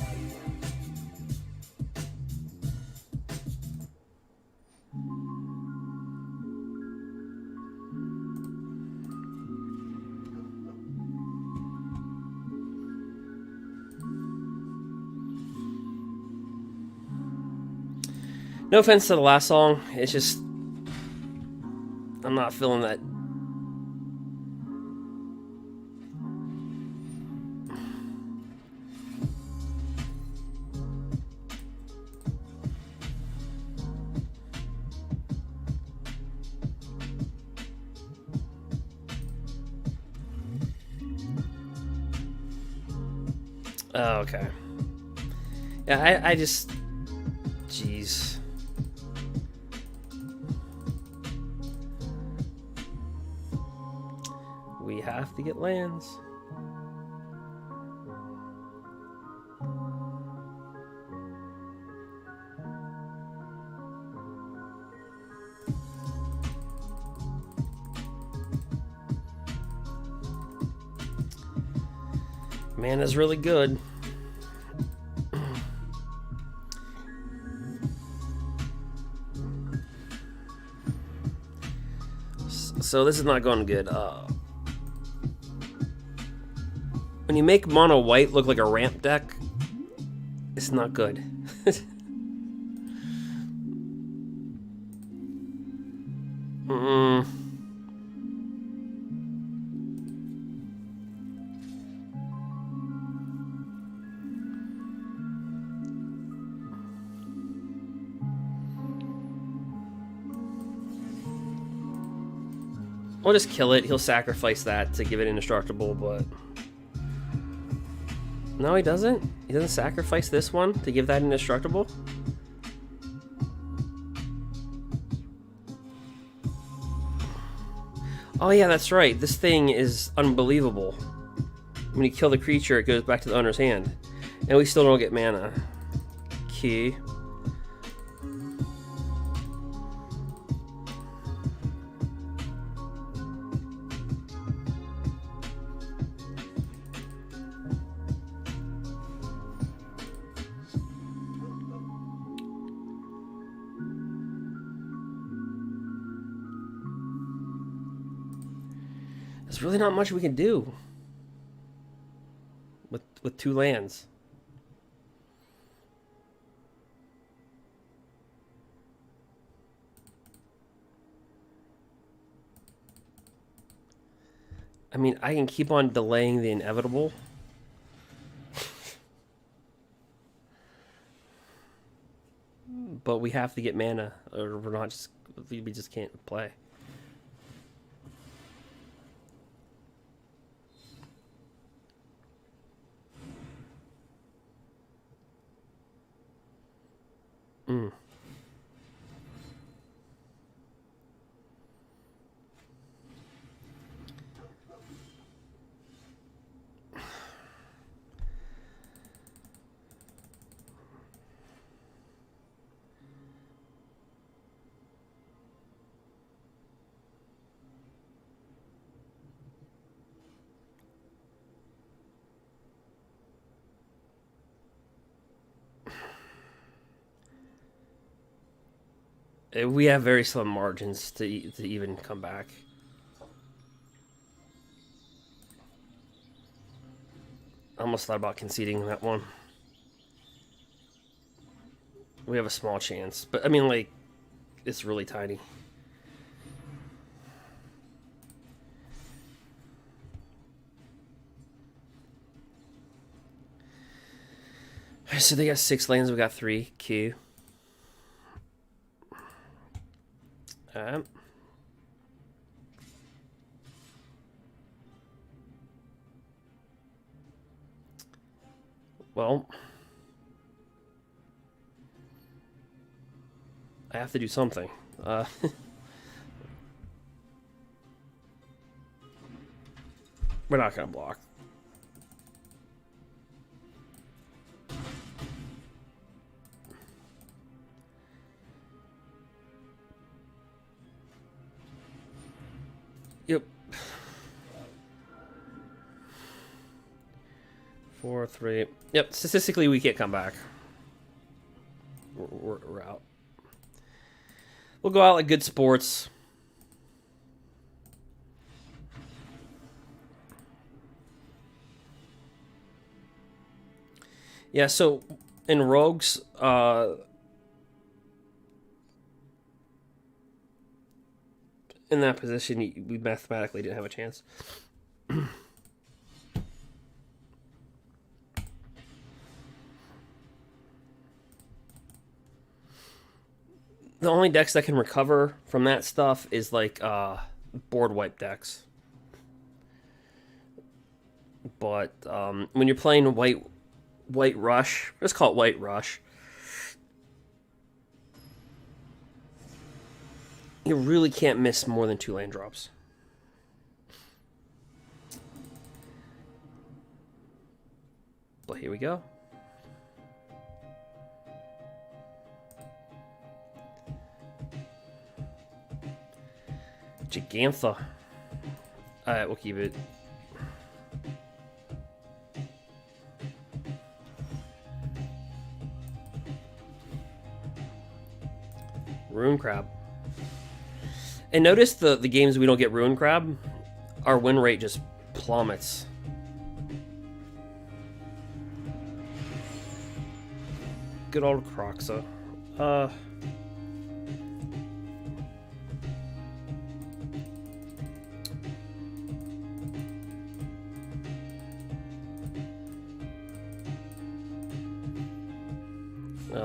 Speaker 1: No offense to the last song, it's just I'm not feeling that. Oh, okay. Yeah, I just... Jeez. We have to get lands. Mana's really good. So this is not going good. When you make mono white look like a ramp deck, it's not good. We'll just kill it. He'll sacrifice that to give it indestructible, but... No, he doesn't? He doesn't sacrifice this one to give that indestructible? Oh yeah, that's right. This thing is unbelievable. When you kill the creature, it goes back to the owner's hand. And we still don't get mana. Key. There's really not much we can do with 2 lands. I mean, I can keep on delaying the inevitable. But we have to get mana, or we're not just, we just can't play. We have very slim margins to even come back. I almost thought about conceding that one. We have a small chance, but I mean, like, it's really tiny. So they got 6 lands, we got 3. Q. Well, I have to do something. We're not gonna block. Yep. 4, 3. Yep, statistically we can't come back. We're out. We'll go out like good sports. Yeah, so in Rogues, in that position, we mathematically didn't have a chance. The only decks that can recover from that stuff is like board wipe decks. But when you're playing white White Rush. Let's call it White Rush. You really can't miss more than 2 land drops. But here we go. Gigantha. Alright, we'll keep it. Rune Crab. And notice the games we don't get Rune Crab, our win rate just plummets. Good old Kroxa. Oh,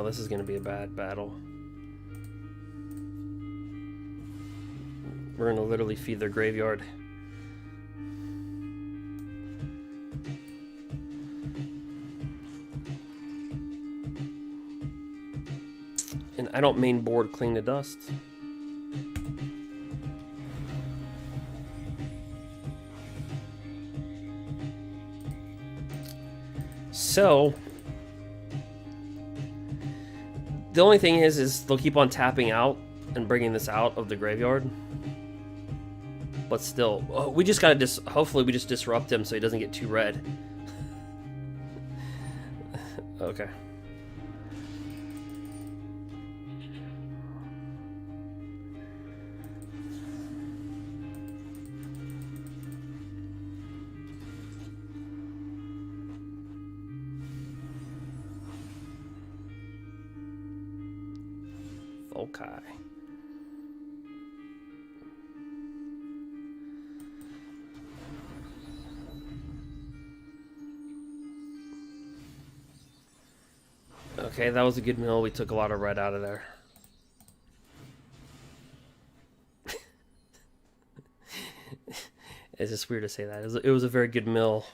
Speaker 1: this is going to be a bad battle. We're going to literally feed their graveyard. And I don't main board Cling to Dust. So the only thing is they'll keep on tapping out and bringing this out of the graveyard. But still, we just gotta hopefully we just disrupt him so he doesn't get too red. Okay. Okay. Okay, that was a good mill. We took a lot of red out of there. It's just weird to say that. It was a very good mill.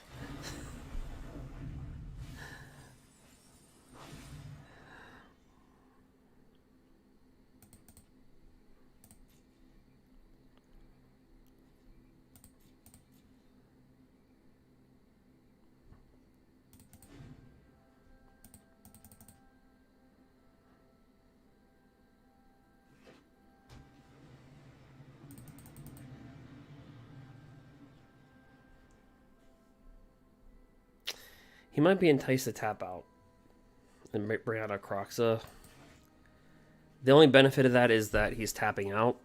Speaker 1: He might be enticed to tap out and bring out a Kroxa. The only benefit of that is that he's tapping out.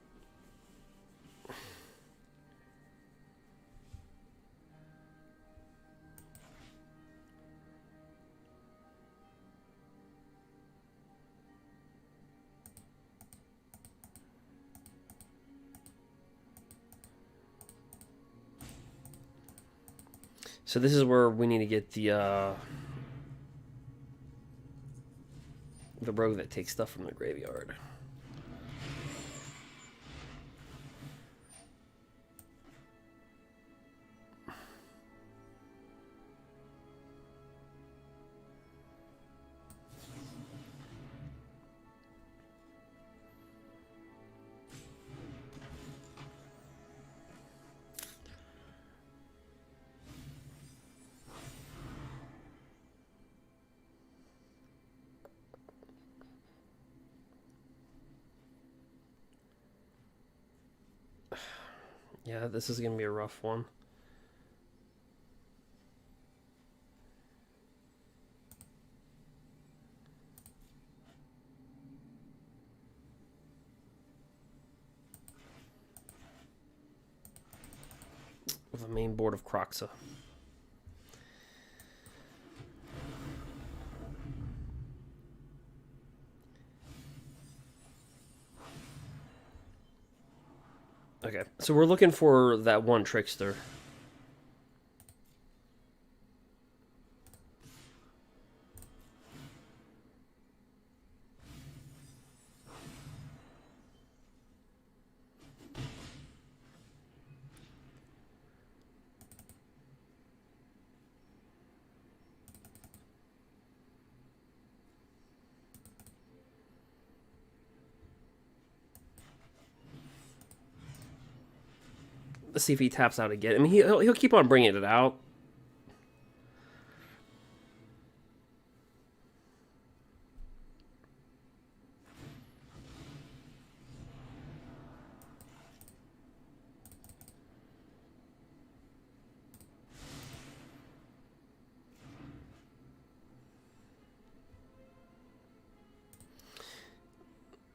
Speaker 1: So this is where we need to get the rogue that takes stuff from the graveyard. Yeah, this is going to be a rough one. With a main board of Kroxa. Okay, so we're looking for that one trickster. Let's see if he taps out again. I mean, he'll keep on bringing it out.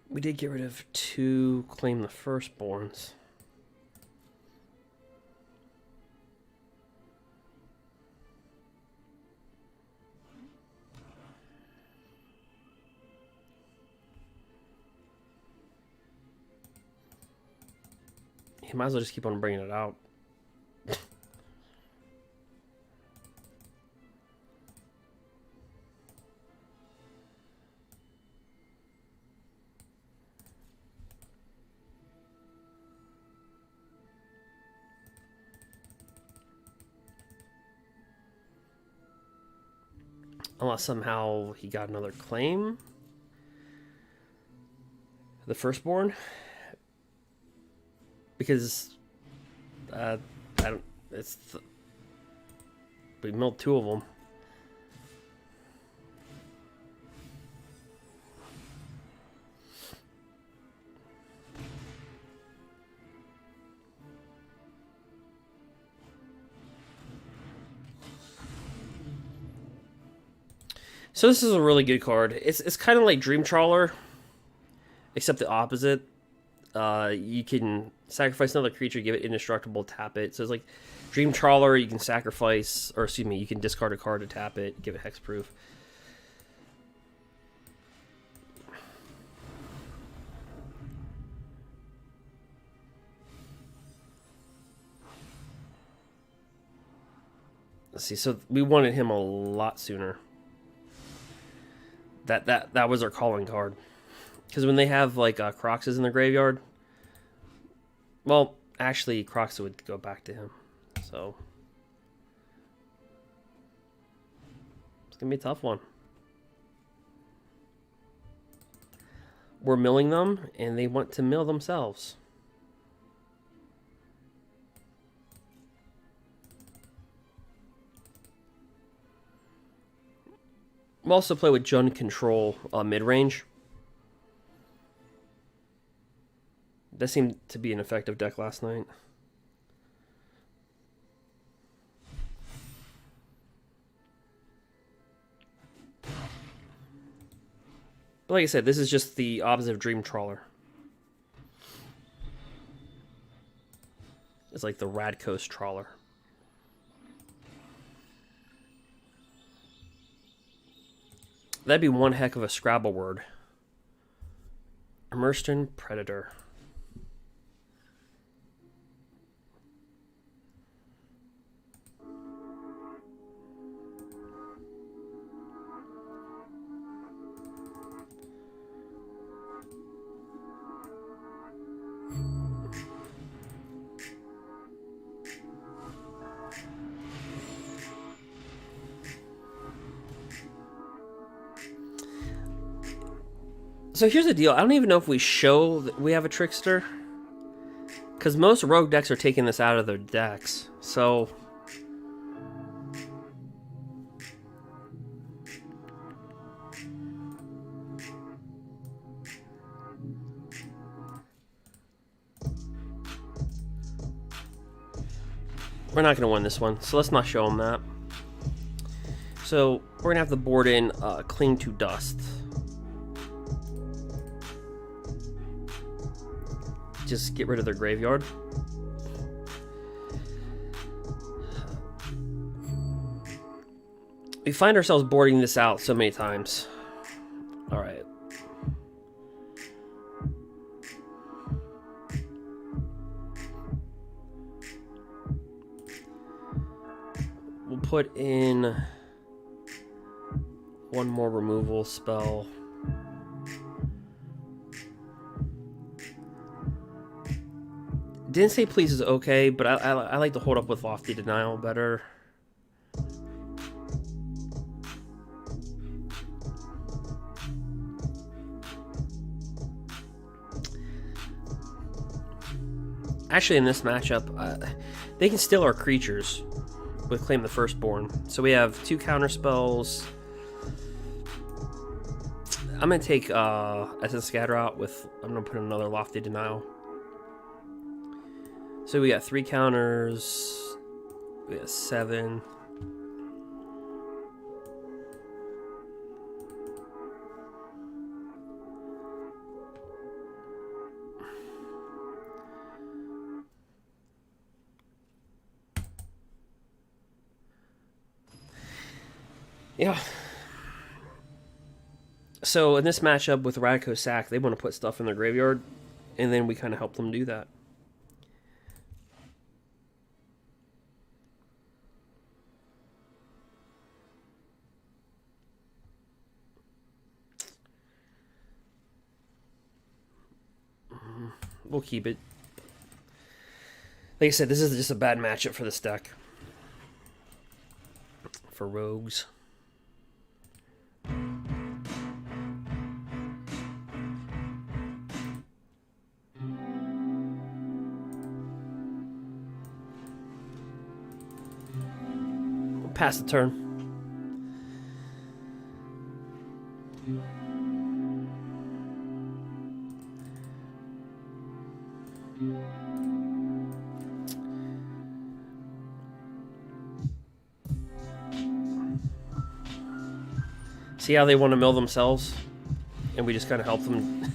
Speaker 1: We did get rid of 2, claim the firstborns. You might as well just keep on bringing it out. Unless somehow he got another claim. The firstborn. Because I don't. We milled 2 of them. So this is a really good card. It's kind of like Dream Trawler, except the opposite. You can sacrifice another creature, give it indestructible, tap it. So it's like Dream Trawler, you can sacrifice, or excuse me, you can discard a card to tap it, give it hexproof. Let's see, so we wanted him a lot sooner. That was our calling card. Because when they have like Kroxas in their graveyard, well, actually Kroxa would go back to him. So it's gonna be a tough one. We're milling them, and they want to mill themselves. We'll also play with Jund Control Midrange. That seemed to be an effective deck last night. But like I said, this is just the opposite of Dream Trawler. It's like the Radcoast Trawler. That'd be one heck of a Scrabble word. Emergent Predator. So here's the deal. I don't even know if we show that we have a Trickster. Because most rogue decks are taking this out of their decks. So we're not going to win this one. So let's not show them that. So we're going to have the board in Cling to Dust. Just get rid of their graveyard. We find ourselves boarding this out so many times. All right. We'll put in one more removal spell. Didn't say please is okay, but I like to hold up with Lofty Denial better. Actually, in this matchup, they can steal our creatures with Claim the Firstborn. So we have 2 counter spells. I'm going to take Essence Scatter out with... I'm going to put another Lofty Denial. So we got 3 counters. We got 7. Yeah. So in this matchup with Radico Sack, they want to put stuff in their graveyard, and then we kind of help them do that. We'll keep it. Like I said, this is just a bad matchup for this deck. For rogues. We'll pass the turn. See how they want to mill themselves? And we just kind of help them.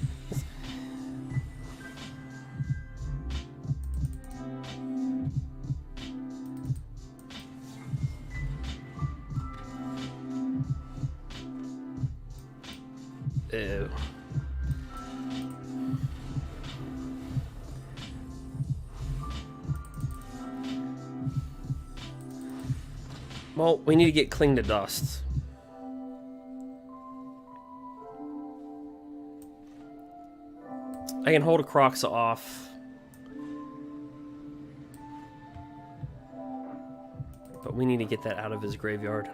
Speaker 1: Ew. Well, we need to get Cling to Dust. I can hold a Kroxa off. But we need to get that out of his graveyard.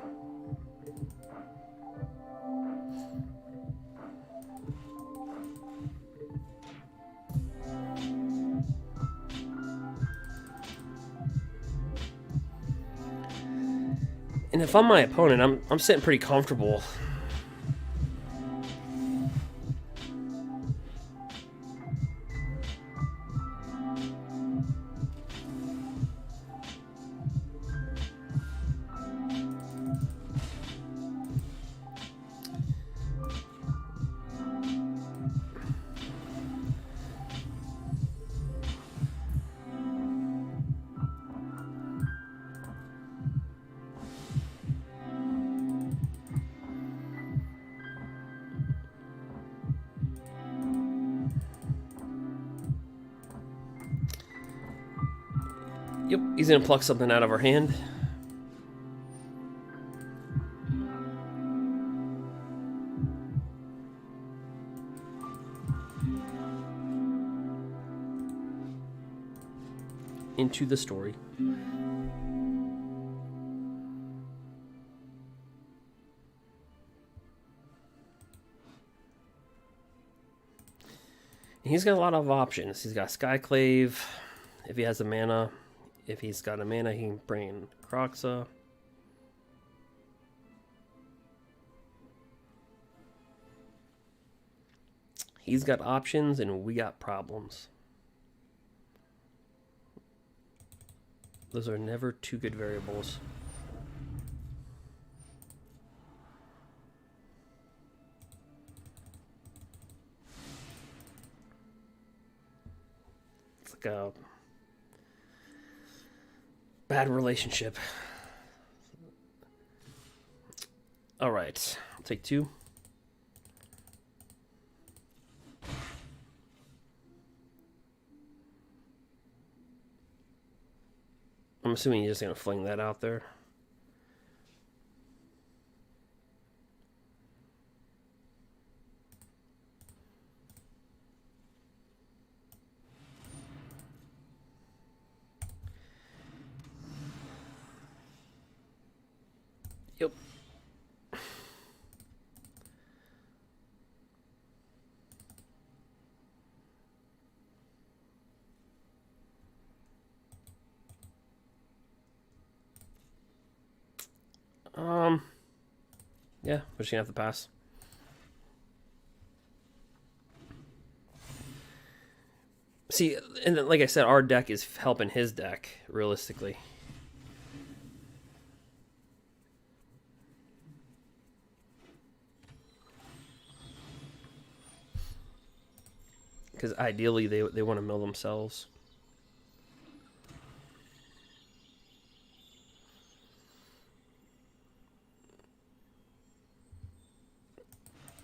Speaker 1: And if I'm my opponent, I'm sitting pretty comfortable. Yep, he's gonna pluck something out of our hand. Into the story. He's got a lot of options. He's got Skyclave, if he has the mana. If he's got a mana, he can bring in Kroxa. He's got options, and we got problems. Those are never two good variables. It's like a bad relationship. All right, I'll take 2. I'm assuming you're just gonna fling that out there. Yep. Yeah, we're just gonna have to pass. See, and like I said, our deck is helping his deck, realistically. Because ideally, they want to mill themselves.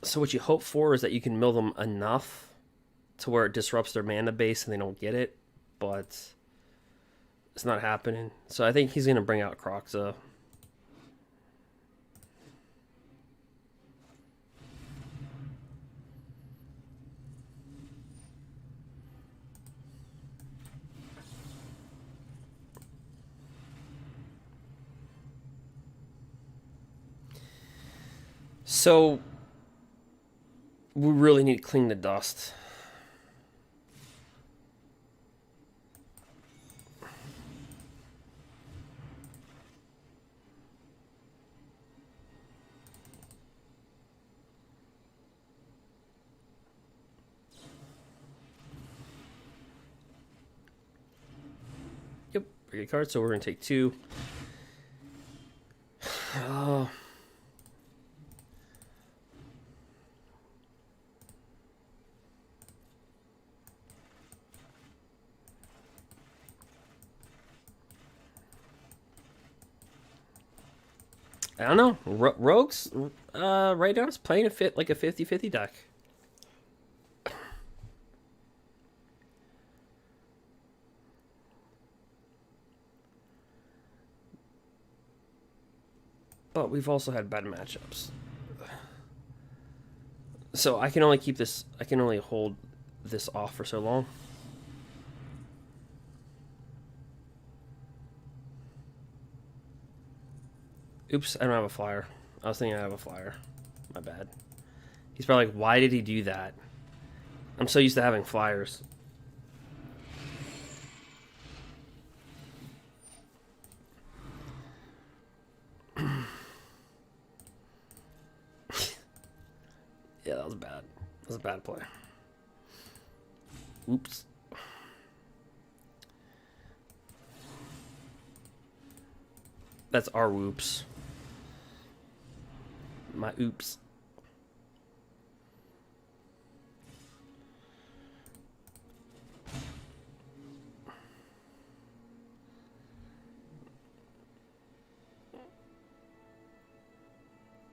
Speaker 1: So what you hope for is that you can mill them enough to where it disrupts their mana base and they don't get it, but it's not happening. So I think he's going to bring out Kroxa. So we really need to clean the dust. Yep, pretty good card. So we're going to take 2. I don't know. Rogues, right now, it's playing a 50-50 deck. But we've also had bad matchups. So I can only keep this, I can only hold this off for so long. Oops, I don't have a flyer. I was thinking I have a flyer. My bad. He's probably like, why did he do that? I'm so used to having flyers. Yeah, that was bad. That was a bad play. Oops. That's our whoops. My oops.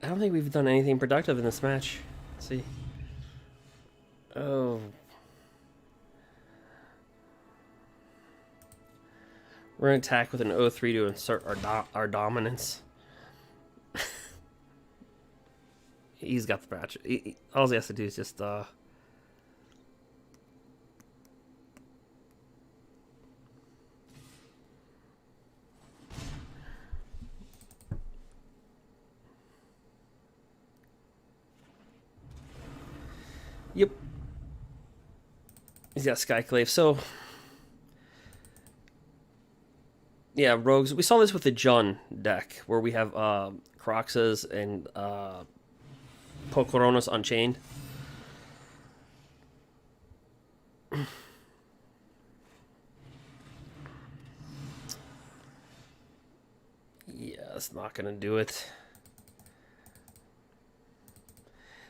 Speaker 1: I don't think we've done anything productive in this match. Let's see. Oh. We're going to attack with an 0-3 to insert our dominance. He's got the match. All he has to do is just... Yep. He's got Skyclave. So... Yeah, rogues. We saw this with the Jun deck, where we have Kroxas and Pokoronos Unchained. Yeah, that's not going to do it.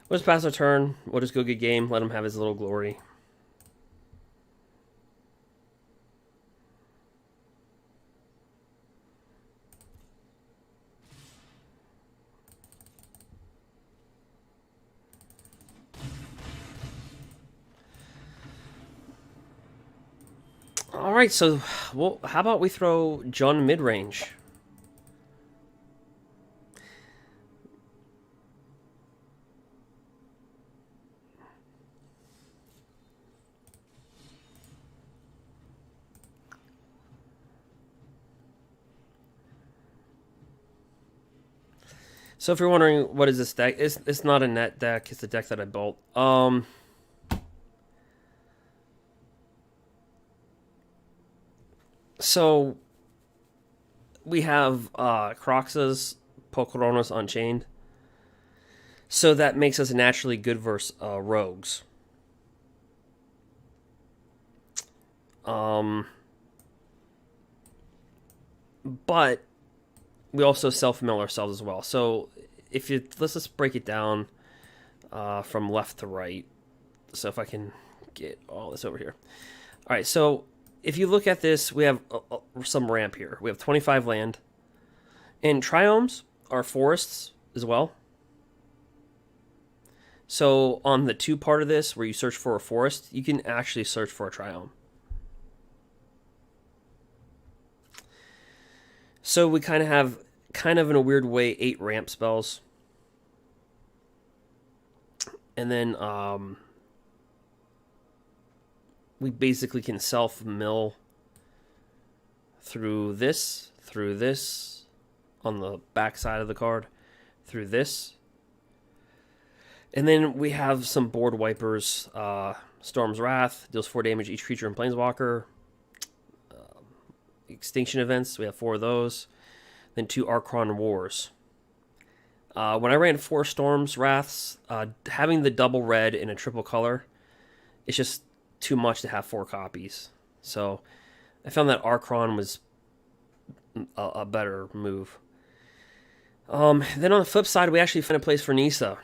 Speaker 1: We'll just pass our turn. We'll just go get game. Let him have his little glory. All right, so well, how about we throw Jun Midrange? So if you're wondering what is this deck, it's not a net deck. It's a deck that I built. So we have Kroxas, Pokronos Unchained. So that makes us naturally good versus rogues. But we also self-mill ourselves as well. So if you let's just break it down from left to right. So if I can get all this over here. All right, so if you look at this, we have some ramp here. We have 25 land. And triomes are forests as well. So on the 2 part of this, where you search for a forest, you can actually search for a triome. So we kind of have, in a weird way, 8 ramp spells. And then we basically can self-mill through this, on the back side of the card, through this. And then we have some board wipers. Storm's Wrath deals 4 damage each creature and planeswalker. Extinction events, we have 4 of those. Then 2 Archon Wars. When I ran 4 Storm's Wraths, having the double red in a triple color, it's just too much to have 4 copies. So I found that Archon was a better move. Then on the flip side, we actually found a place for Nissa.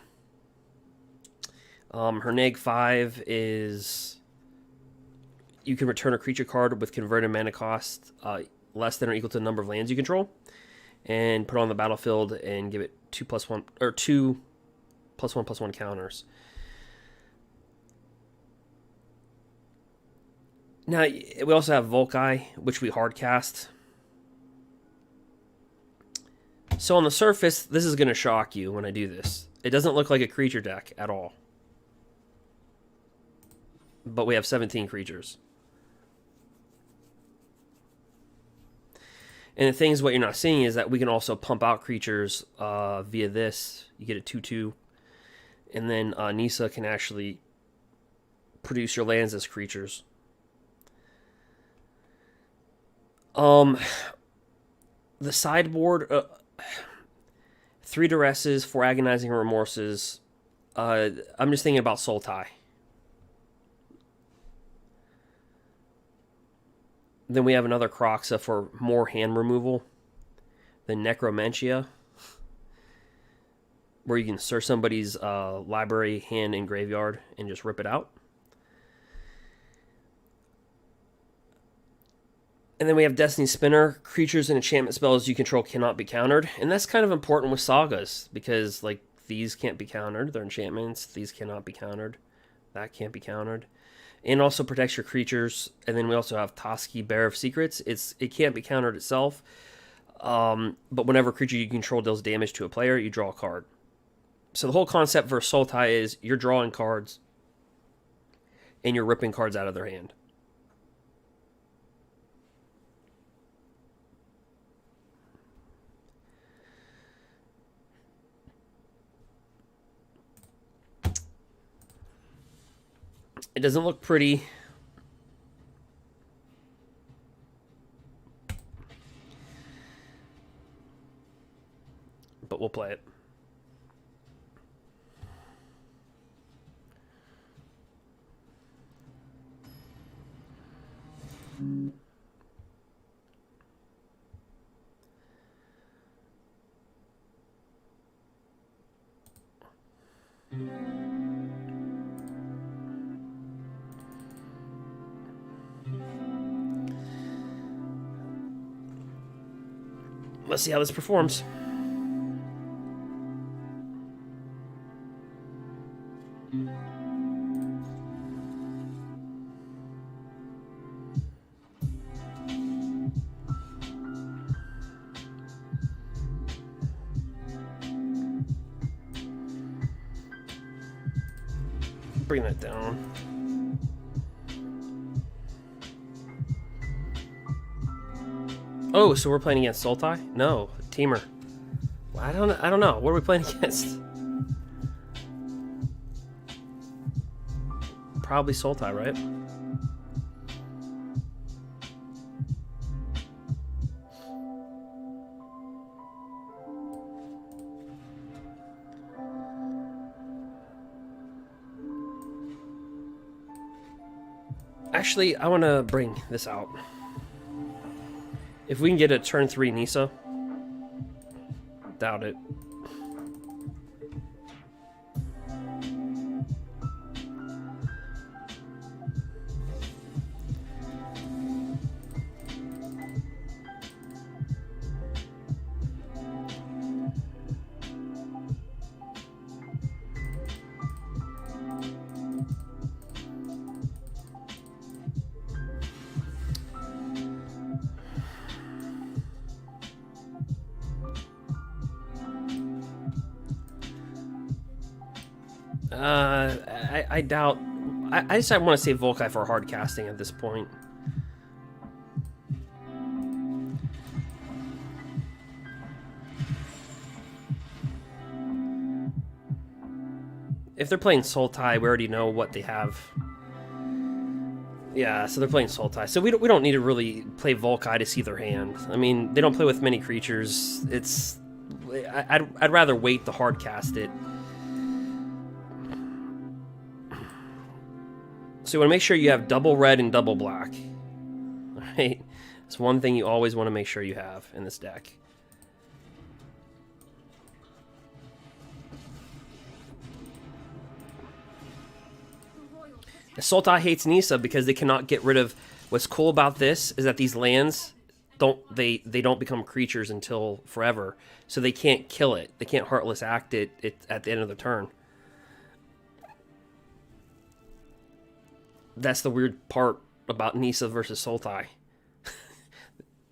Speaker 1: Her neg 5 is you can return a creature card with converted mana cost less than or equal to the number of lands you control, and put it on the battlefield and give it 2+1 or 2+1/+1 counters. Now we also have Valki, which we hardcast. So on the surface, this is going to shock you when I do this. It doesn't look like a creature deck at all. But we have 17 creatures. And the thing is, what you're not seeing is that we can also pump out creatures via this. You get a 2/2. And then Nissa can actually produce your lands as creatures. The sideboard, 3 duresses, 4 agonizing remorses. I'm just thinking about Soul Tie. Then we have another Kroxa for more hand removal. Then Necromentia, where you can search somebody's library, hand, and graveyard and just rip it out. And then we have Destiny Spinner. Creatures and enchantment spells you control cannot be countered. And that's kind of important with sagas, because like these can't be countered. They're enchantments. These cannot be countered. That can't be countered. And also protects your creatures. And then we also have Toski, Bearer of Secrets. It can't be countered itself. But whenever a creature you control deals damage to a player, you draw a card. So the whole concept for Soul Tie is you're drawing cards and you're ripping cards out of their hand. It doesn't look pretty. But we'll play it. Let's see how this performs. Bring that down. Oh, so we're playing against Soul Tie? No, Teamer. I don't know. What are we playing against? Probably Soul Tie, right? Actually, I want to bring this out. If we can get a turn 3 Nissa. Doubt it. I doubt. I just want to save Volkai for hard casting at this point. If they're playing Sultai, we already know what they have. Yeah, so they're playing Sultai. So we don't need to really play Volkai to see their hand. I mean, they don't play with many creatures. It's I'd rather wait to hard cast it. So you want to make sure you have double red and double black. Alright? It's one thing you always want to make sure you have in this deck. Sultai hates Nissa because they cannot get rid of... What's cool about this is that these lands don't become creatures until forever. So they can't kill it. They can't Heartless Act it at the end of the turn. That's the weird part about Nissa versus Sultai.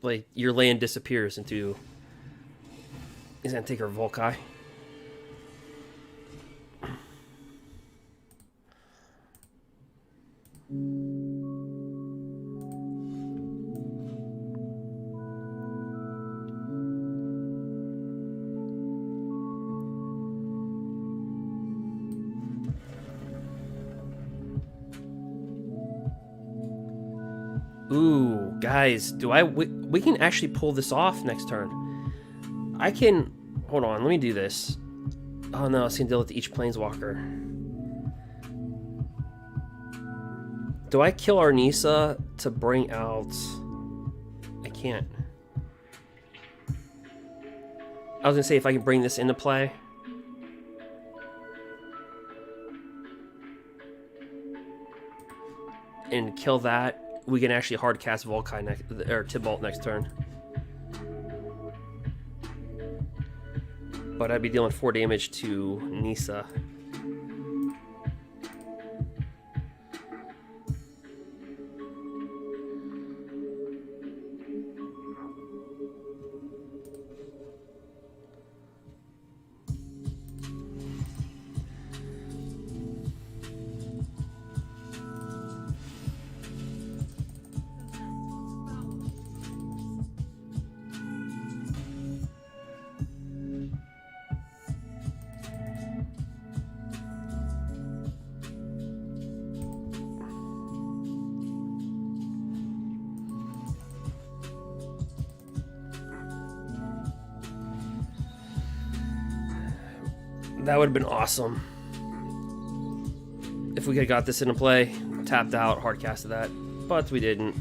Speaker 1: Like, your land disappears into... He's gonna take her Volkai. Ooh, guys, we can actually pull this off next turn. I can... Hold on, let me do this. Oh no, it's gonna deal with each planeswalker. Do I kill our Nissa to bring out... I can't. I was gonna say if I can bring this into play. And kill that. We can actually hard cast Volkai next, or Tibalt next turn. But I'd be dealing 4 damage to Nissa. That would have been awesome. If we could have got this into play, tapped out, hard casted that. But we didn't.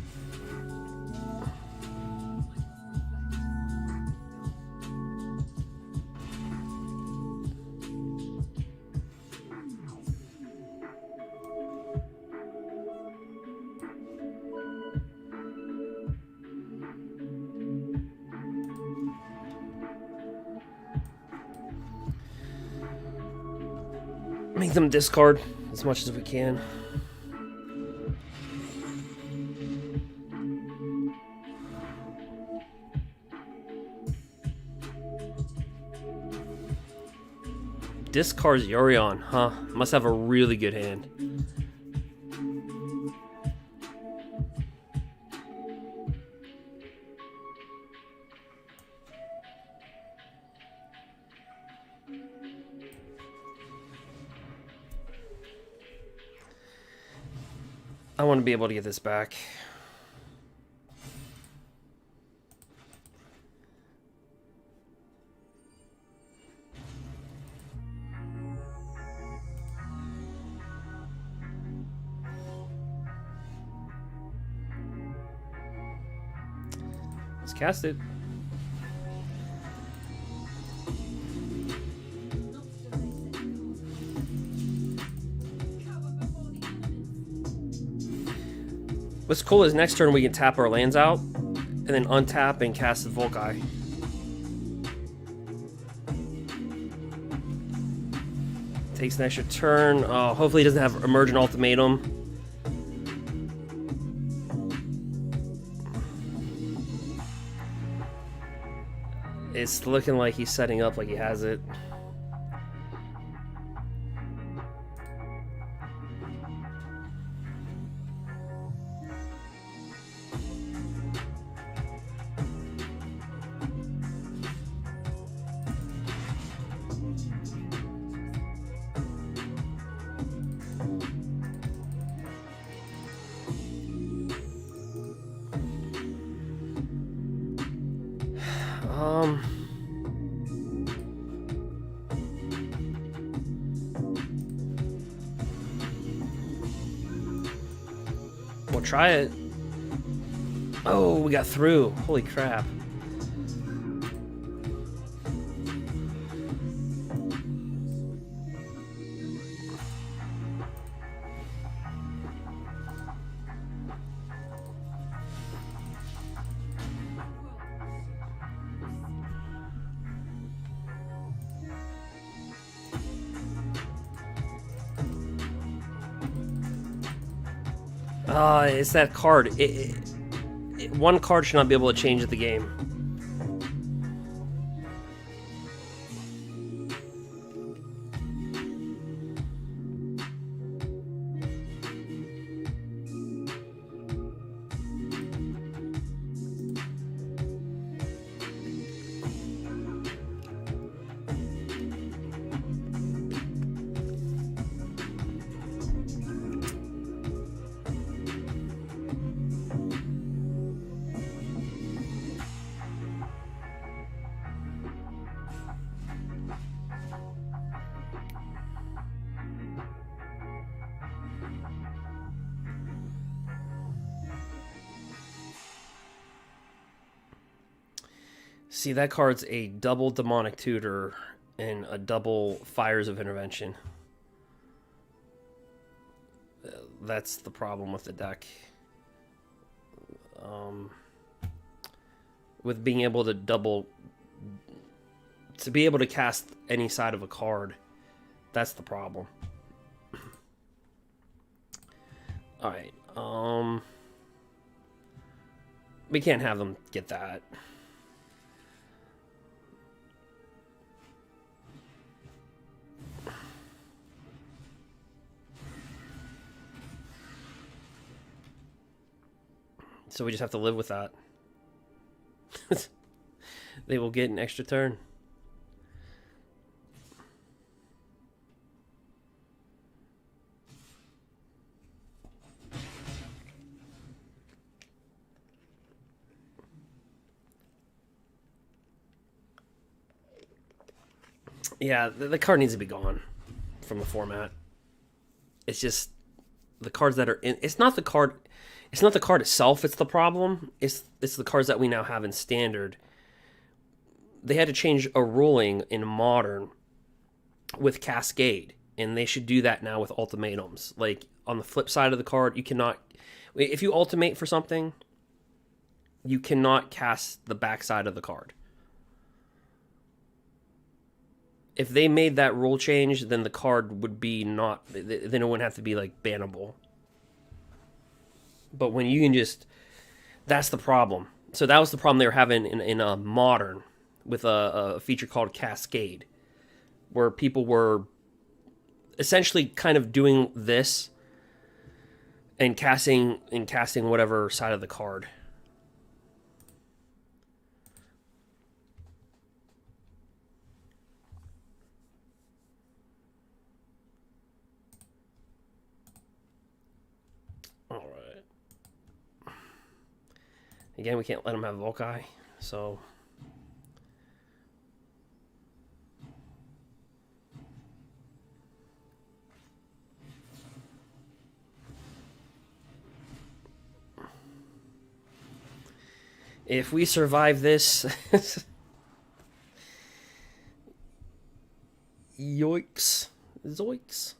Speaker 1: Make them discard as much as we can. Discards Yorion, huh? Must have a really good hand. I want to be able to get this back. Let's cast it. What's cool is next turn we can tap our lands out and then untap and cast the Valki. Takes an extra turn. Oh, hopefully he doesn't have Emergent Ultimatum. It's looking like he's setting up like he has it. We'll try it. Oh, we got through. Holy crap. It's that card. One card should not be able to change the game. See, that card's a double Demonic Tutor and a double Fires of Intervention. That's the problem with the deck. With being able to be able to cast any side of a card, that's the problem. Alright, we can't have them get that. So we just have to live with that. They will get an extra turn. Yeah, the card needs to be gone from the format. It's just the cards that are in. It's not the card itself. It's the problem. It's the cards that we now have in standard. They had to change a ruling in modern with Cascade, and they should do that now with ultimatums. Like on the flip side of the card, you cannot, if you ultimate for something, you cannot cast the backside of the card. If they made that rule change, then the card would be not, then it wouldn't have to be like bannable. But when you can just, that's the problem. So that was the problem they were having in a modern with a feature called Cascade, where people were essentially kind of doing this and casting whatever side of the card. Again, we can't let him have Valki, so... If we survive this... Yoicks. Zoinks.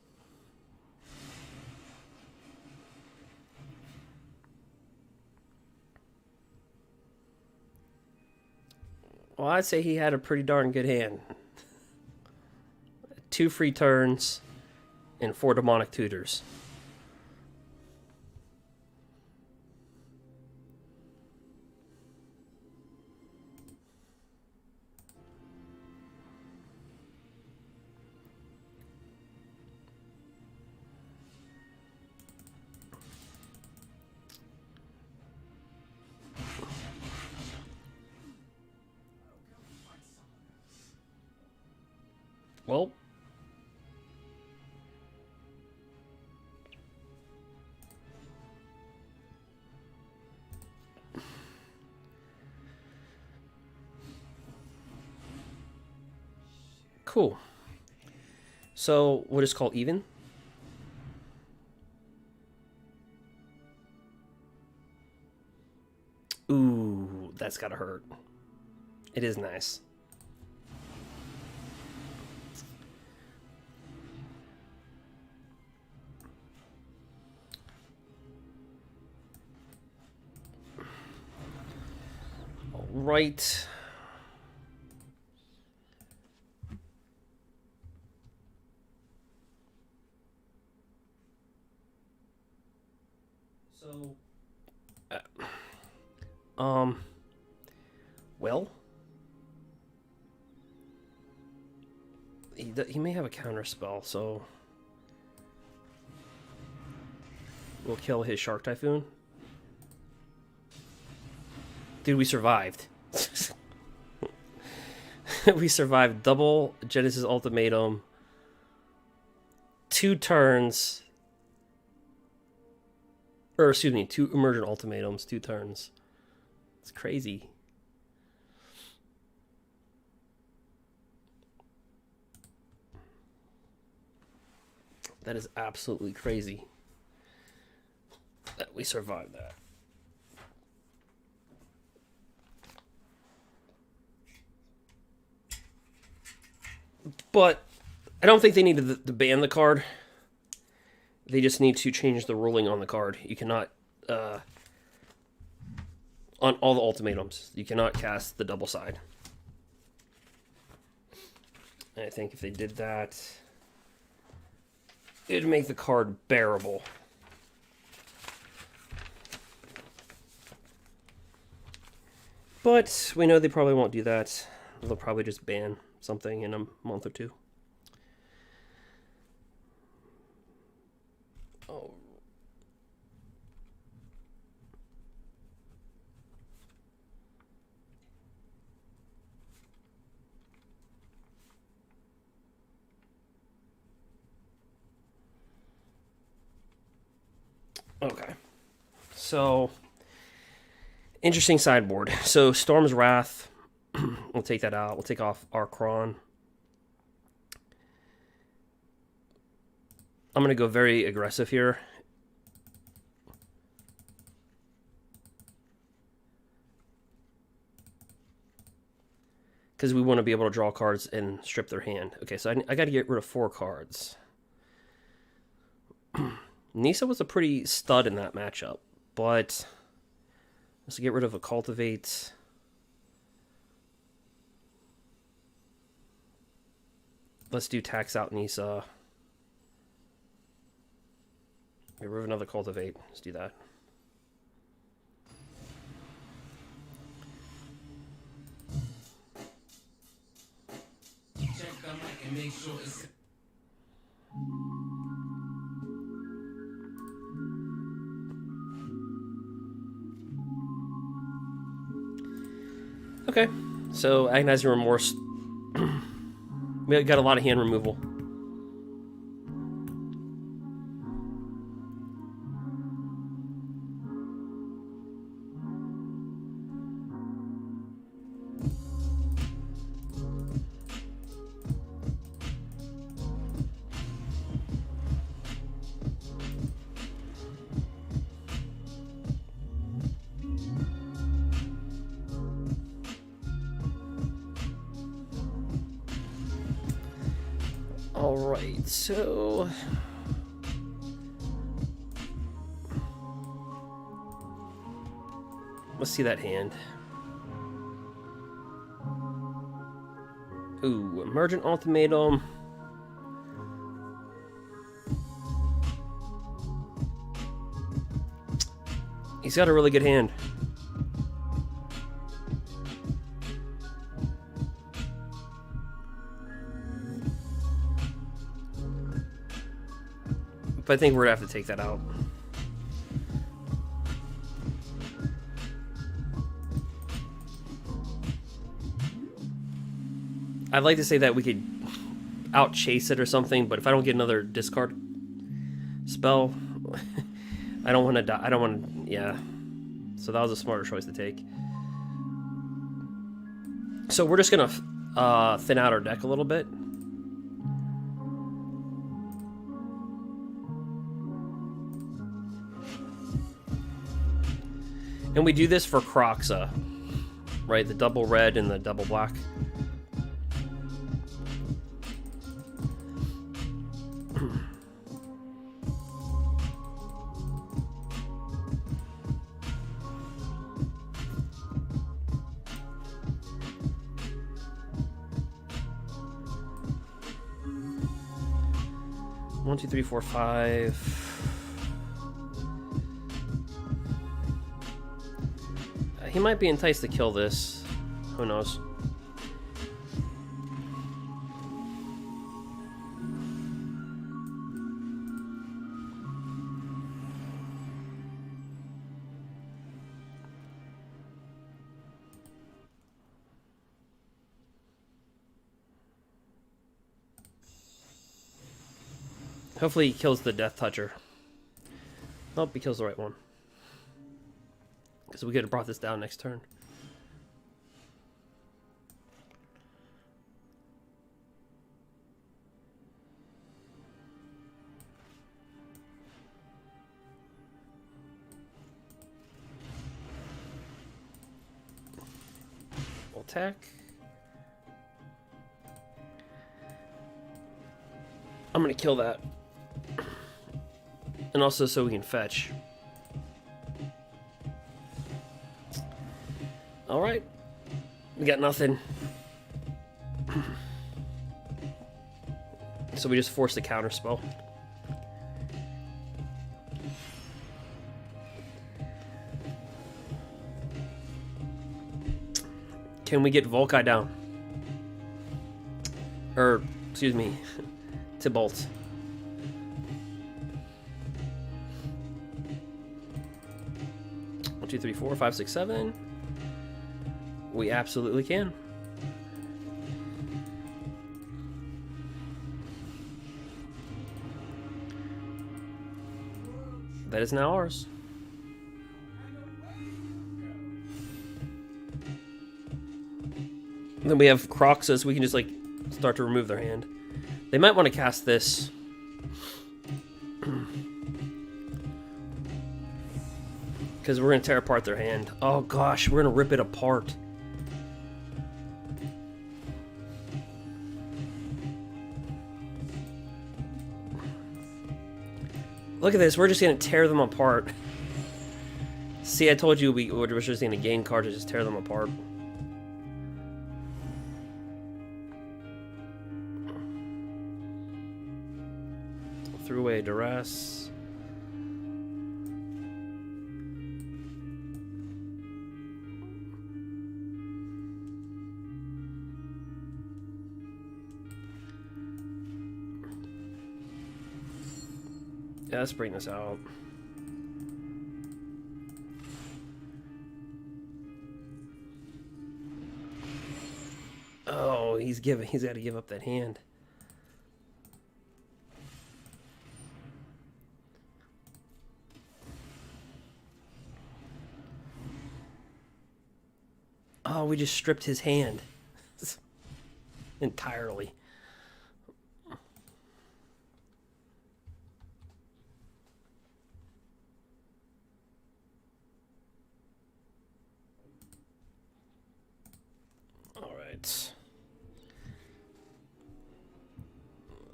Speaker 1: Well, I'd say he had a pretty darn good hand. 2 free turns and 4 demonic tutors. Well, cool. So, what is called even? Ooh, that's gotta hurt. It is nice. Right. So, well, he may have a counter spell, so we'll kill his Shark Typhoon. Dude, we survived. We survived double Genesis Ultimatum, 2 turns, or excuse me, 2 Emergent Ultimatums, 2 turns. It's crazy. That is absolutely crazy that we survived that. But I don't think they need to ban the card. They just need to change the ruling on the card. You cannot, on all the ultimatums, you cannot cast the double side. And I think if they did that, it would make the card bearable. But we know they probably won't do that. They'll probably just ban something in a month or 2. Oh. Okay. So, interesting sideboard. So, Storm's Wrath. We'll take that out. We'll take off Archron. I'm going to go very aggressive here. Because we want to be able to draw cards and strip their hand. Okay, so I got to get rid of 4 cards. Nissa was a pretty stud in that matchup. But let's get rid of a Cultivate. Let's do tax out Nissa. Get rid of another Cultivate. Let's do that.
Speaker 3: Check the mic and make sure it's...
Speaker 1: Okay, so Agnozing Remorse. We got a lot of hand removal. Alright, so... let's see that hand. Ooh, Emergent Ultimatum. He's got a really good hand. But I think we're gonna have to take that out. I'd like to say that we could out chase it or something, but if I don't get another discard spell, I don't want to die. I don't want to. Yeah. So that was a smarter choice to take. So we're just gonna thin out our deck a little bit. And we do this for Kroxa, right? The double red and the double black. One, two, three, four, five. He might be enticed to kill this. Who knows? Hopefully he kills the Death Toucher. Nope, he kills the right one. Because we could have brought this down next turn. We'll attack. I'm going to kill that. And also so we can fetch. Alright. We got nothing. So we just forced a counter spell. Can we get Valki down? Or, excuse me, to bolt. One, two, three, four, five, six, seven. We absolutely can. That is now ours. And then we have Kroxas. We can just like start to remove their hand. They might want to cast this. Because we're going to tear apart their hand. Oh gosh, we're going to rip it apart. Look at this, we're just going to tear them apart. See, I told you we were just going to gain cards to just tear them apart. Threw away duress. Yeah, let's bring this out. Oh, he's got to give up that hand. Oh, we just stripped his hand entirely.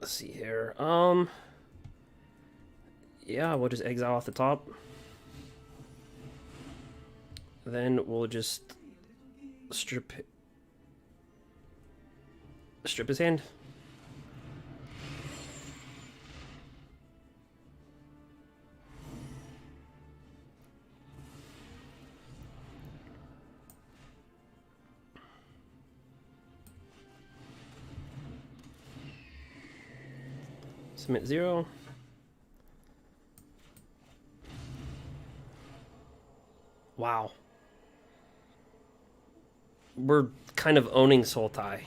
Speaker 1: Let's see here. Yeah, we'll just exile off the top. Then we'll just strip his hand. Submit 0. Wow. We're kind of owning Sultai.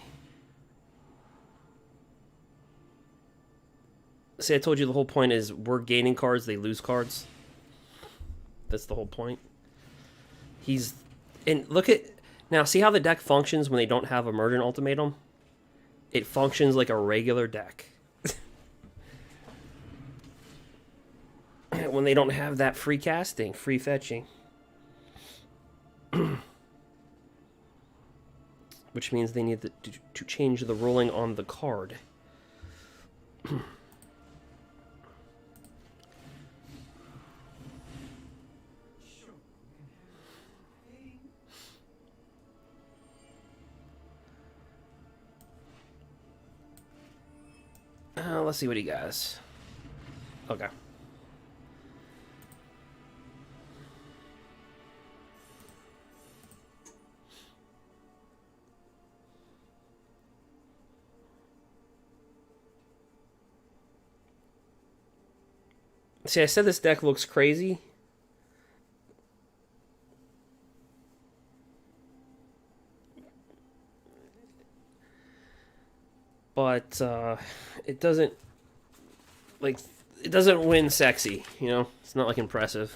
Speaker 1: See, I told you the whole point is we're gaining cards, they lose cards. That's the whole point. And look at, now see how the deck functions when they don't have Emergent Ultimatum? It functions like a regular deck. When they don't have that free casting, free fetching. Which means they need to change the ruling on the card. Let's see what he got. Okay. See, I said this deck looks crazy. But it doesn't win sexy, you know? It's not like impressive.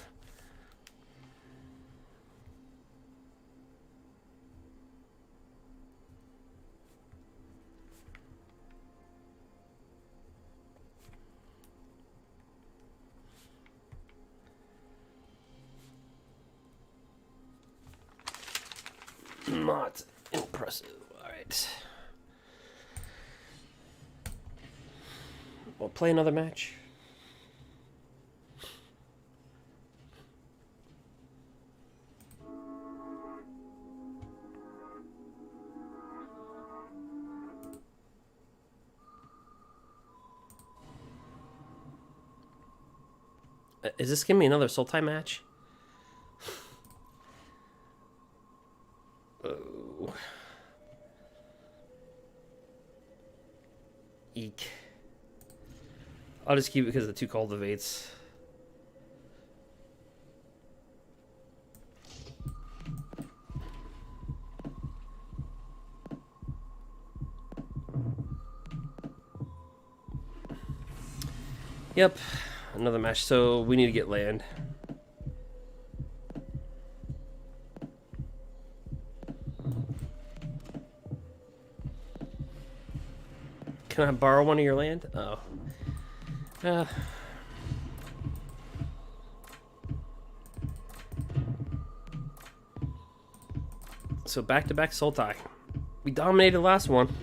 Speaker 1: Not impressive. All right. We'll play another match. Is this gonna be another Sultai match? Oh. Eek. I'll just keep it because of the 2 cultivates. Yep, another match. So we need to get land. Can I borrow one of your land? Oh. So back-to-back Sultai. We dominated the last one.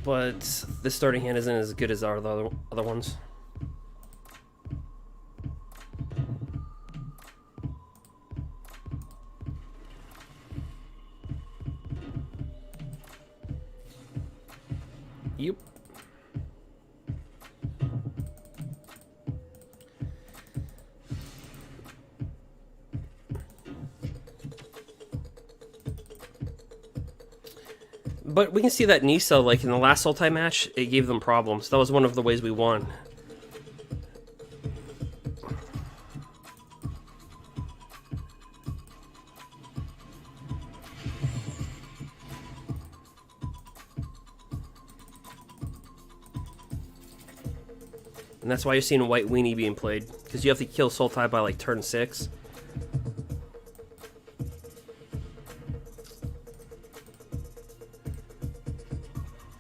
Speaker 1: But this starting hand isn't as good as our other ones. Yep. But we can see that Nissa, like in the last Sultai match, it gave them problems. That was one of the ways we won. And that's why you're seeing White Weenie being played. Because you have to kill Sultai by like turn 6.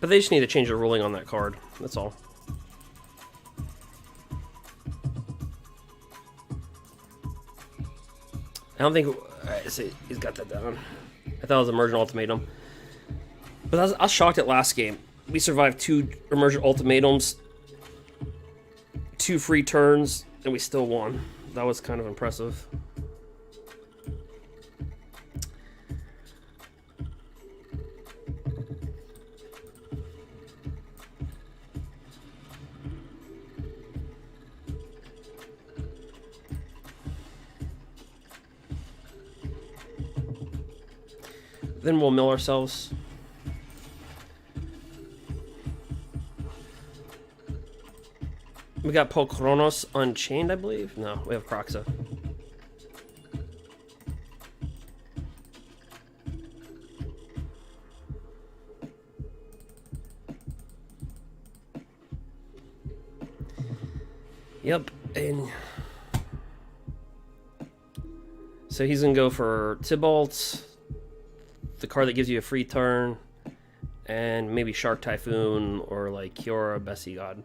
Speaker 1: But they just need to change the ruling on that card. That's all. don't think... Alright, see, he's got that down. I thought it was Emergent Ultimatum. But I was shocked at last game. We survived 2 Emergent Ultimatums, 2 free turns, and we still won. That was kind of impressive. Then we'll mill ourselves. We got Kroxa Unchained, I believe. No, we have Kroxa. Yep, and so he's gonna go for Tybalt, the card that gives you a free turn, and maybe Shark Typhoon or like Kiora, Bessie God.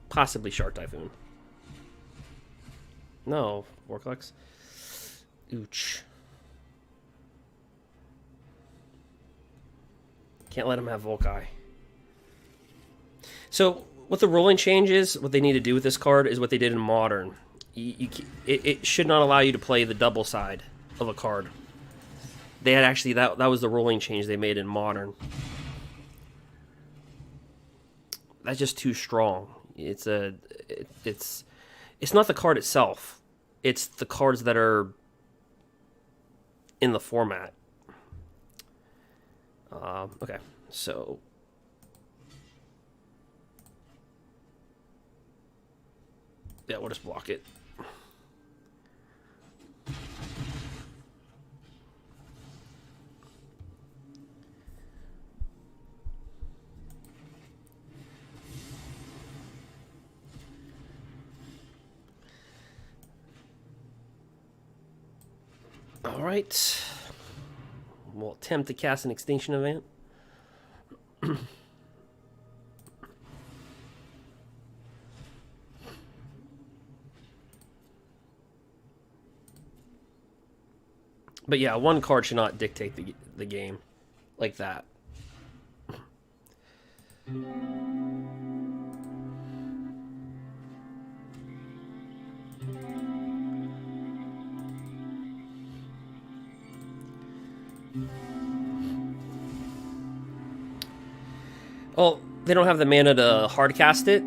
Speaker 1: Possibly Shark Typhoon. No, vorinclex. Ooch. Can't let him have Volkai. So, what the rolling change is, what they need to do with this card is what they did in Modern. It should not allow you to play the double side of a card. They had actually, that was the rolling change they made in Modern. That's just too strong. It's not the card itself. It's the cards that are in the format. Okay, so yeah, we'll just block it. All right, we'll attempt to cast an Extinction Event. But yeah, one card should not dictate the game like that. Well, they don't have the mana to hard cast it.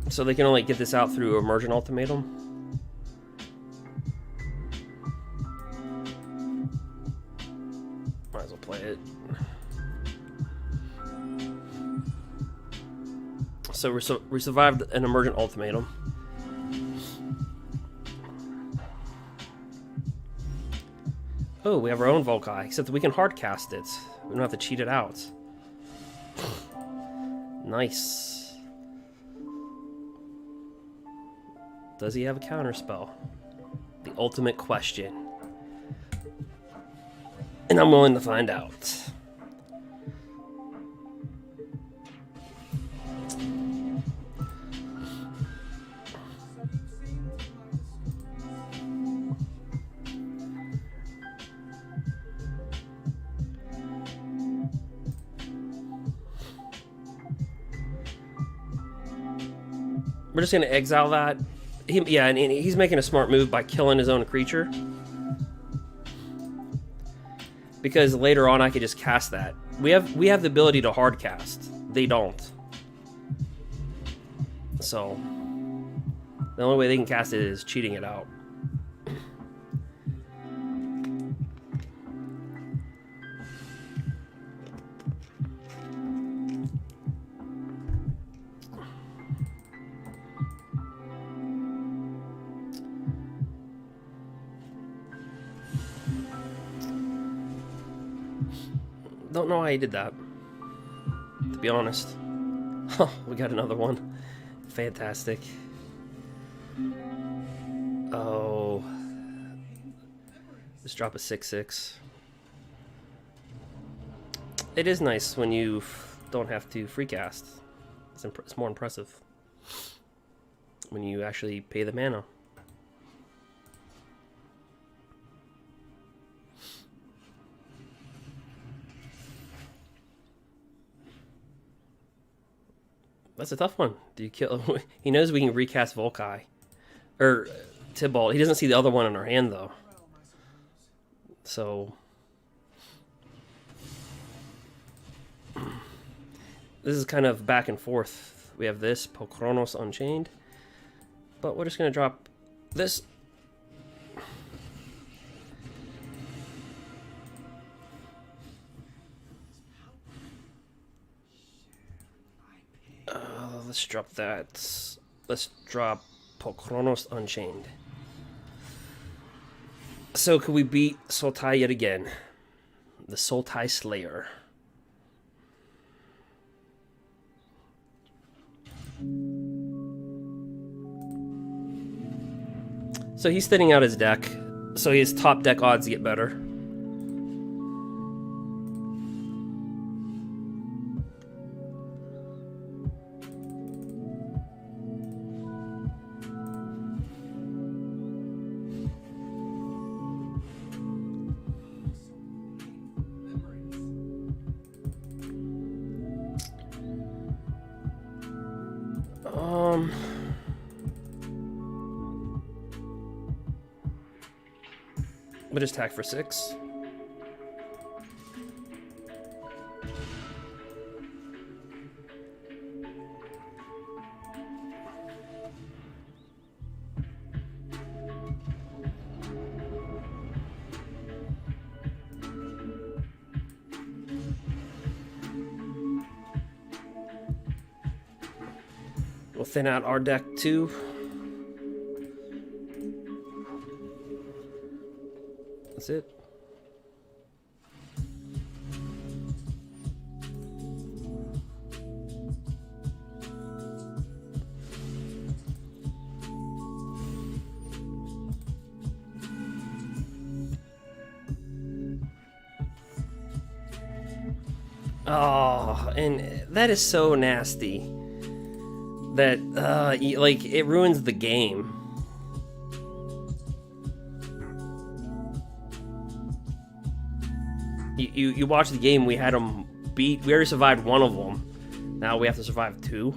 Speaker 1: So they can only get this out through Emergent Ultimatum. Might as well play it. So we survived an Emergent Ultimatum. Oh, we have our own Volkai, except that we can hard cast it. We don't have to cheat it out. Nice. Does he have a counter spell? The ultimate question. And I'm willing to find out. We're just going to exile that. Yeah, and he's making a smart move by killing his own creature. Because later on I could just cast that. We have the ability to hard cast. They don't. So the only way they can cast it is cheating it out. Don't know why he did that, to be honest. Oh, we got another one. Fantastic. Oh. Just drop a 6/6. It is nice when you don't have to free cast. It's more impressive when you actually pay the mana. That's a tough one. Do you kill? He knows we can recast Volkai or Tybalt. He doesn't see the other one in our hand though. So this is kind of back and forth. We have this Pokronos Unchained, but we're just gonna drop this. Let's drop that. Let's drop Pokronos Unchained. So could we beat Sultai yet again? The Sultai Slayer. So he's thinning out his deck, so his top deck odds get better. We'll just attack for 6. We'll thin out our deck too. That's it. Oh, and that is so nasty. That like it ruins the game. You watch the game, we had them beat. We already survived one of them. Now we have to survive 2.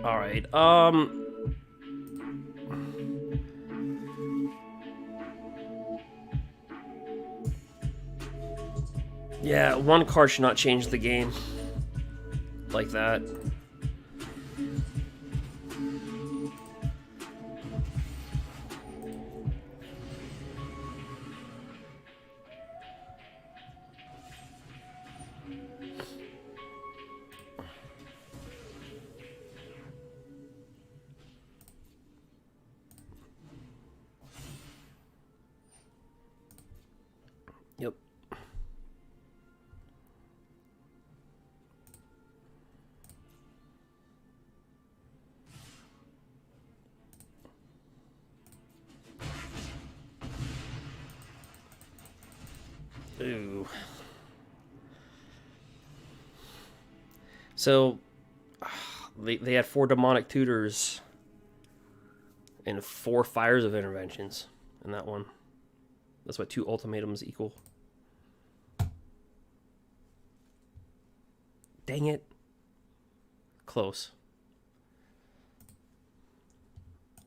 Speaker 1: All right. Yeah, one card should not change the game like that. Yep. Ooh. So they had 4 demonic tutors and 4 fires of interventions in that one. That's what 2 ultimatums equal. Dang it. Close.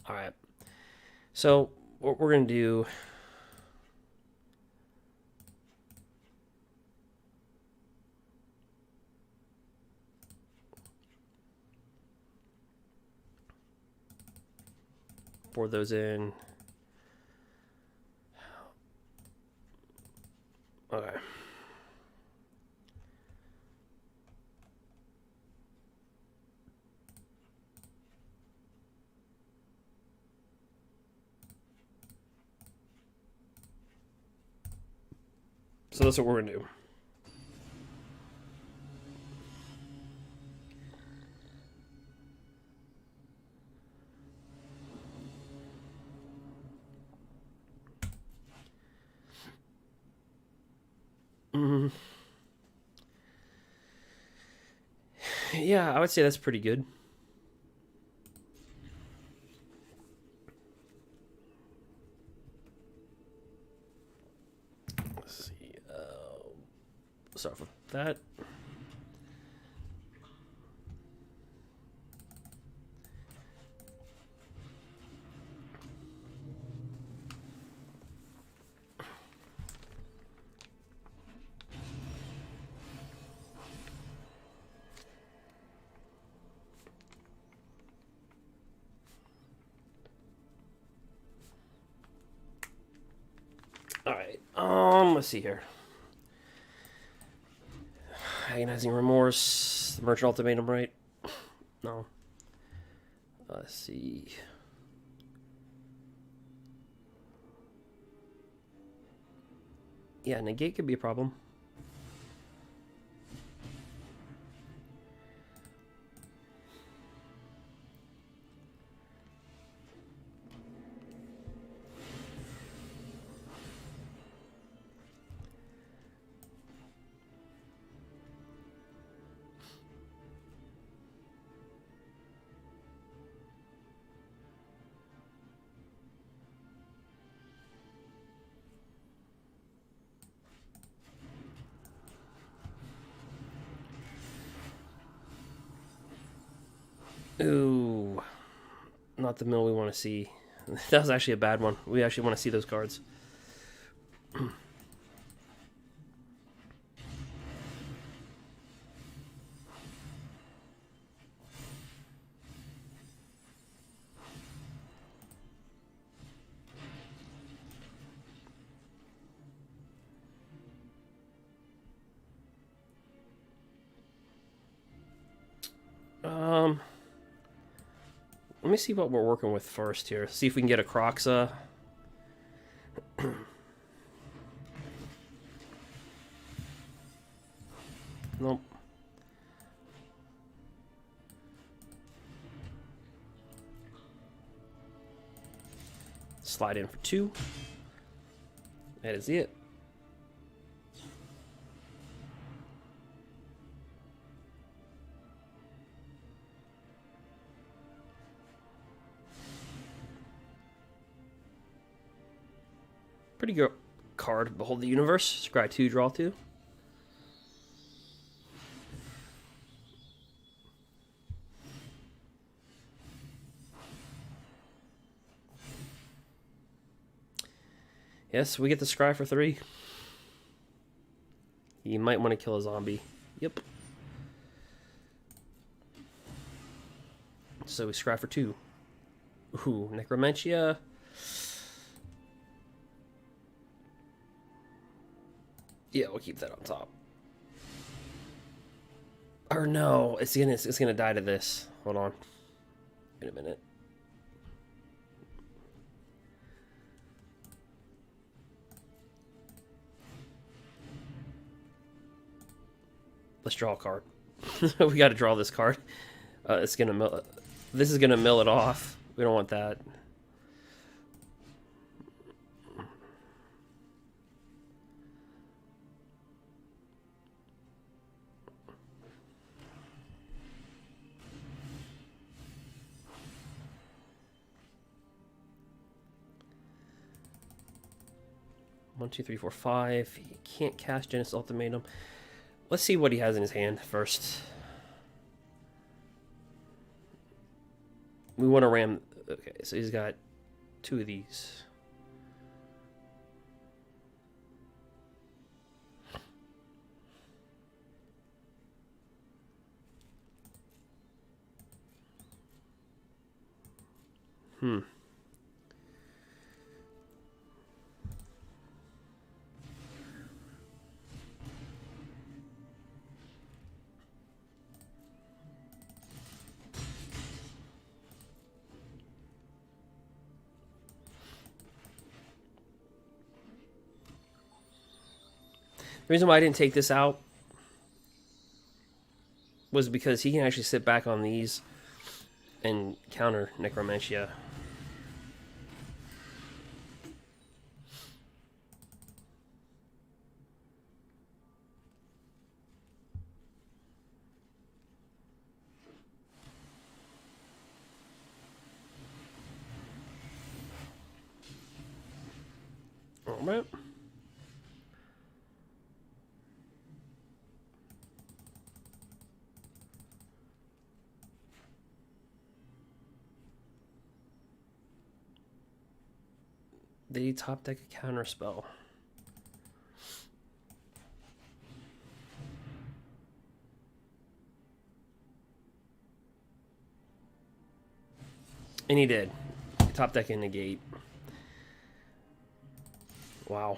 Speaker 1: Alright. So, what we're going to do... pour those in. So that's what we're gonna do. Yeah, I would say that's pretty good. Let's see. Start with that. All right. Let's see here. Agnozing remorse. Emergent ultimatum, right? No. Let's see. Yeah, negate could be a problem. Ooh, not the mill we want to see. That was actually a bad one. We actually want to see those cards. Let me see what we're working with first here. See if we can get a Kroxa. Nope. Slide in for 2. That is it. Pretty good card. Behold the universe. Scry 2, draw 2. Yes, we get the scry for 3. You might want to kill a zombie. Yep. So we scry for 2. Ooh, necromentia. Yeah, we'll keep that on top. Or no, it's gonna die to this. Hold on. Wait a minute. Let's draw a card. We got to draw this card. It's gonna mill. This is gonna mill it off. We don't want that. One, two, three, four, 5. He can't cast Genesis Ultimatum. Let's see what he has in his hand first. We want to ram. Okay, so he's got 2 of these. reason why I didn't take this out was because he can actually sit back on these and counter Necromentia. All right. They top deck a counter spell. And he did. Top deck and negate. Wow.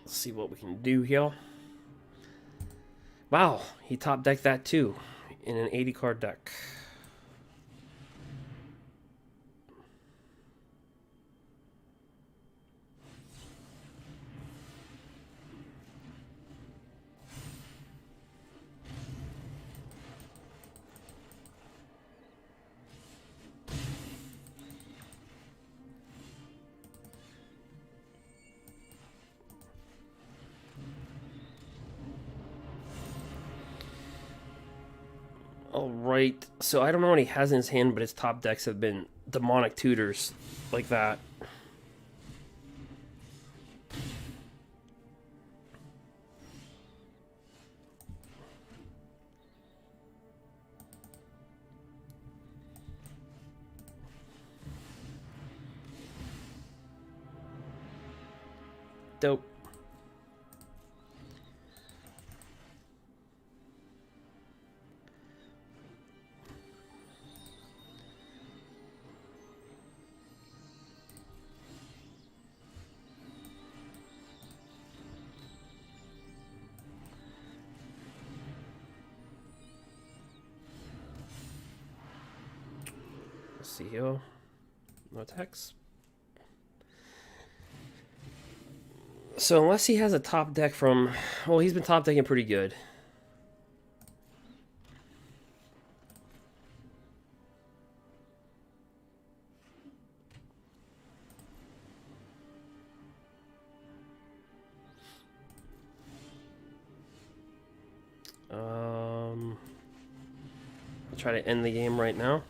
Speaker 1: Let's see what we can do here. Wow, he top decked that too in an 80 card deck. Alright, so I don't know what he has in his hand, but his top decks have been demonic tutors like that. Dope. Let's see here. No attacks. So unless he has a top deck from... Well, he's been top decking pretty good. I'll try to end the game right now.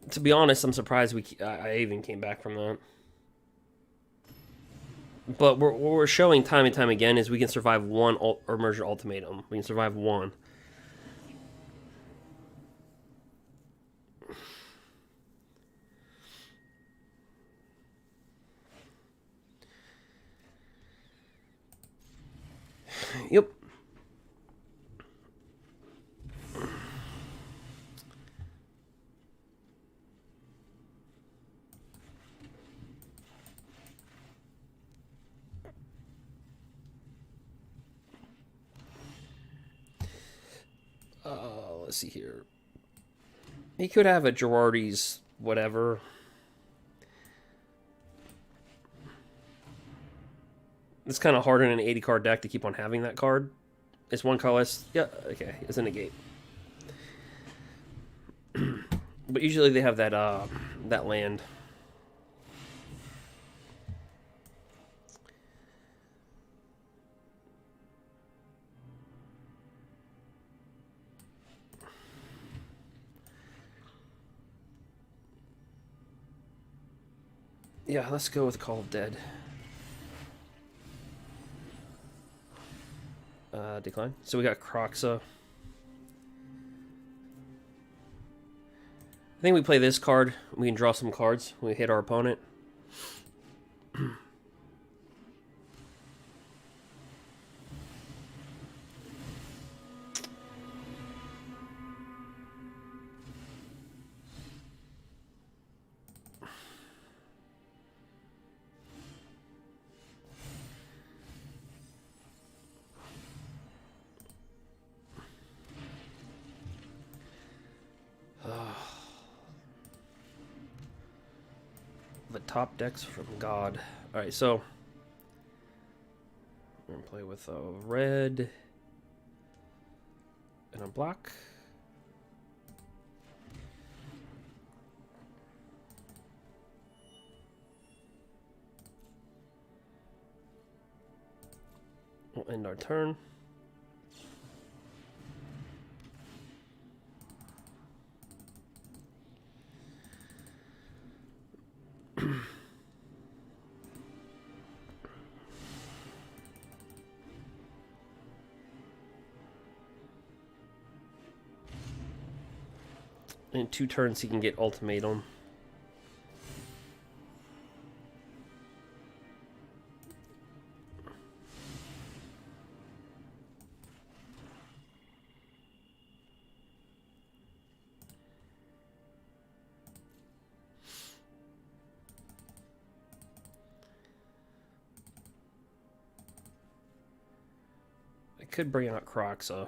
Speaker 1: To be honest, I'm surprised I even came back from that. But what we're showing time and time again is we can survive one Emergent ultimatum. We can survive one. Yep. Let's see here. He could have a Girardi's whatever. It's kind of hard in an 80 card deck to keep on having that card. It's one colorless. Yeah, okay. It's a negate. But usually they have that that land. Yeah, let's go with Call of Dead. Decline. So we got Kroxa. I think we play this card. We can draw some cards when we hit our opponent. The top decks from God. Alright, so we're going to play with a red and a black. We'll end our turn. In 2 turns, he can get ultimatum. I could bring out Kroxa.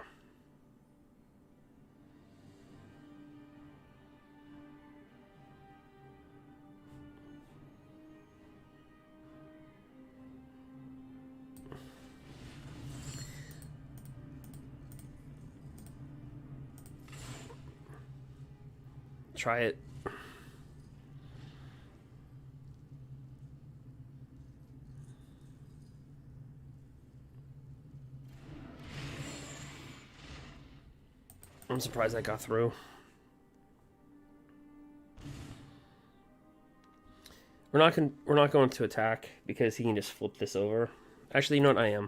Speaker 1: Try it. I'm surprised that got through. We're not going to attack because he can just flip this over. Actually, you know what? I am.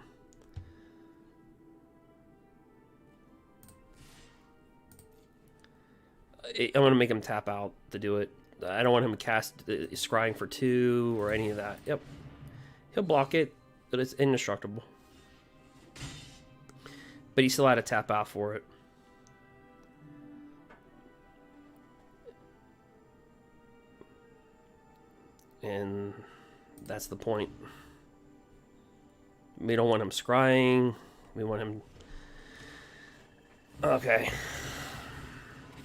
Speaker 1: I'm going to make him tap out to do it. I don't want him to cast scrying for 2 or any of that. Yep. He'll block it, but it's indestructible. But he still had to tap out for it. And that's the point. We don't want him scrying. We want him... Okay.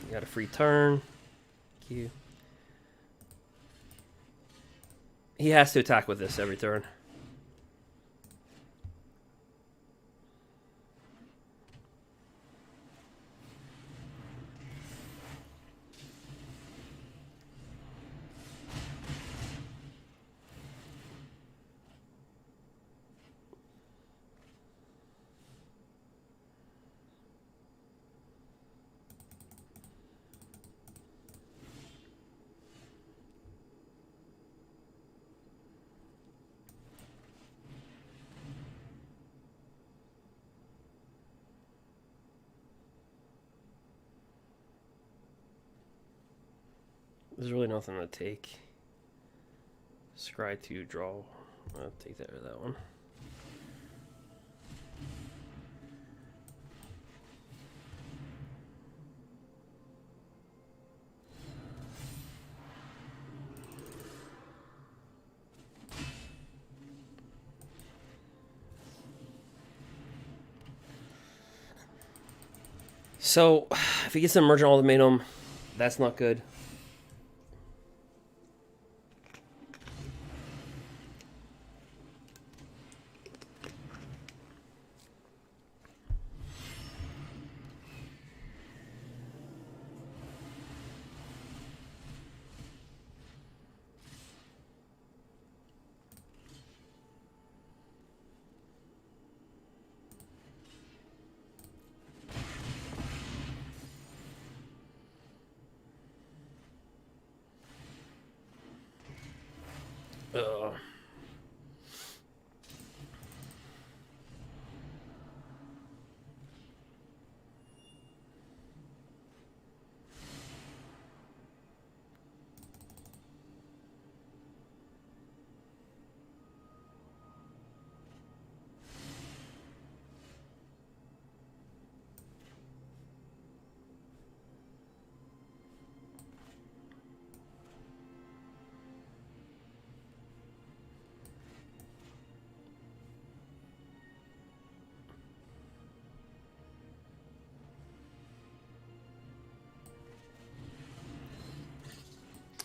Speaker 1: You got a free turn. Q. He has to attack with this every turn. There's really nothing to take. Scry 2, draw. I'll take that one. So, if he gets an Emergent ultimatum, that's not good. Ugh.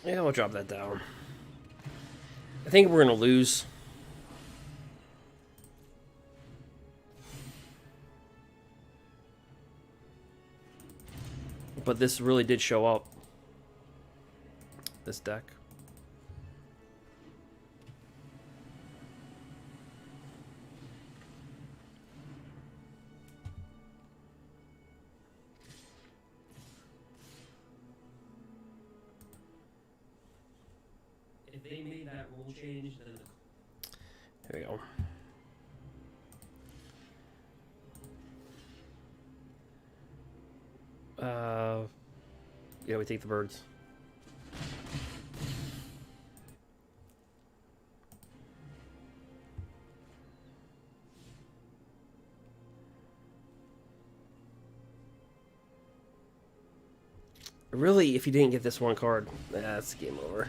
Speaker 1: Yeah, we'll drop that down. I think we're going to lose. But this really did show up. This deck.
Speaker 3: If they made that rule change, then
Speaker 1: Here we go. Yeah, we take the birds. Really, if you didn't get this one card, that's game over.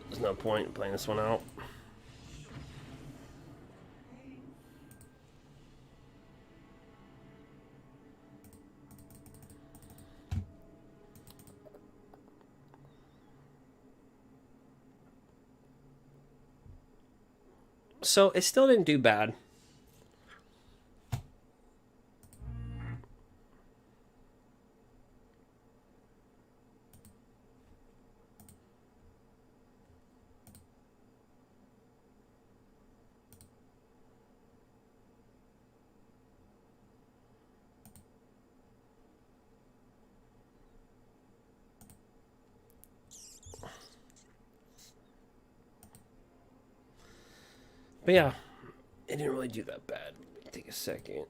Speaker 1: There's no point in playing this one out. So it still didn't do bad. But yeah, it didn't really do that bad. Let me take a second.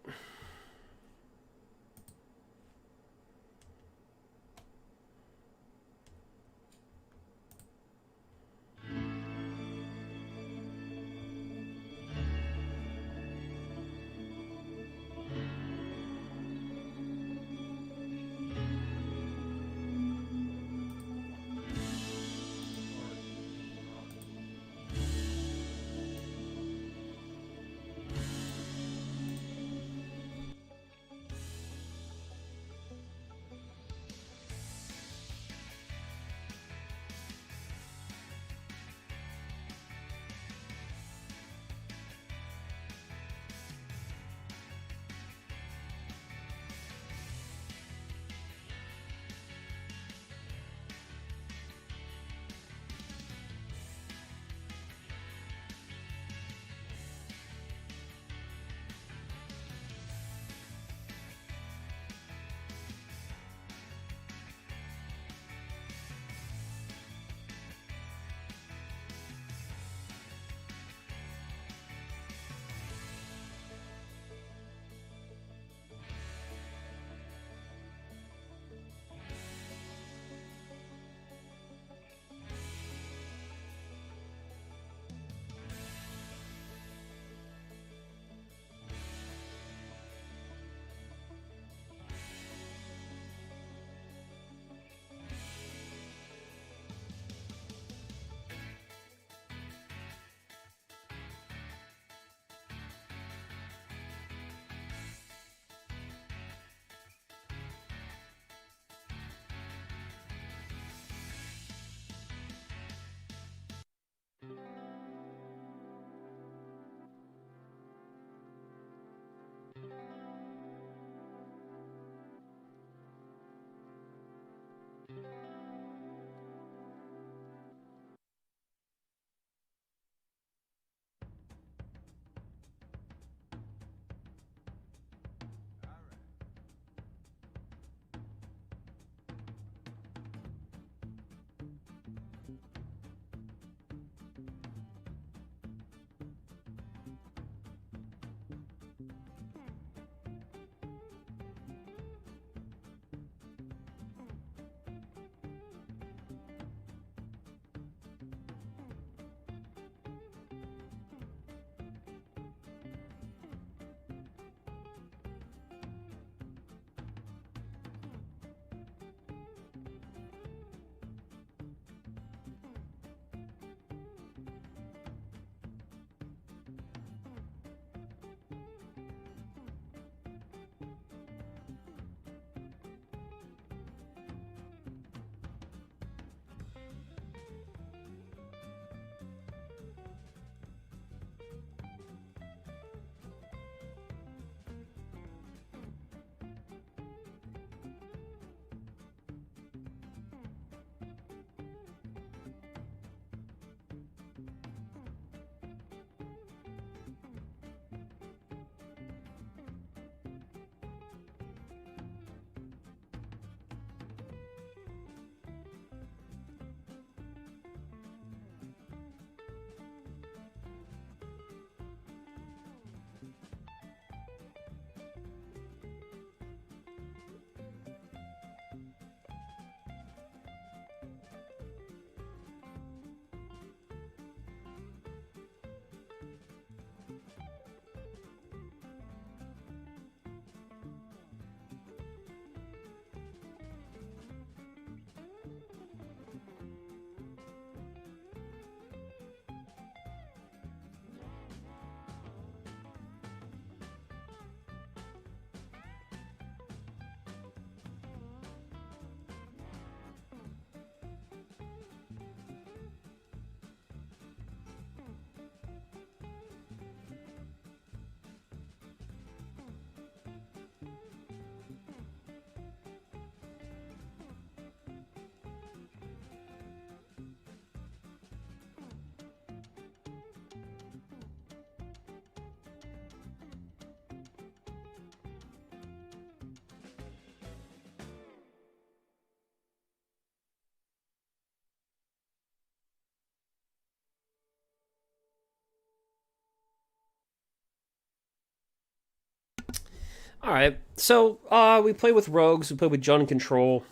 Speaker 1: All right, so we play with rogues. We play with Jund control,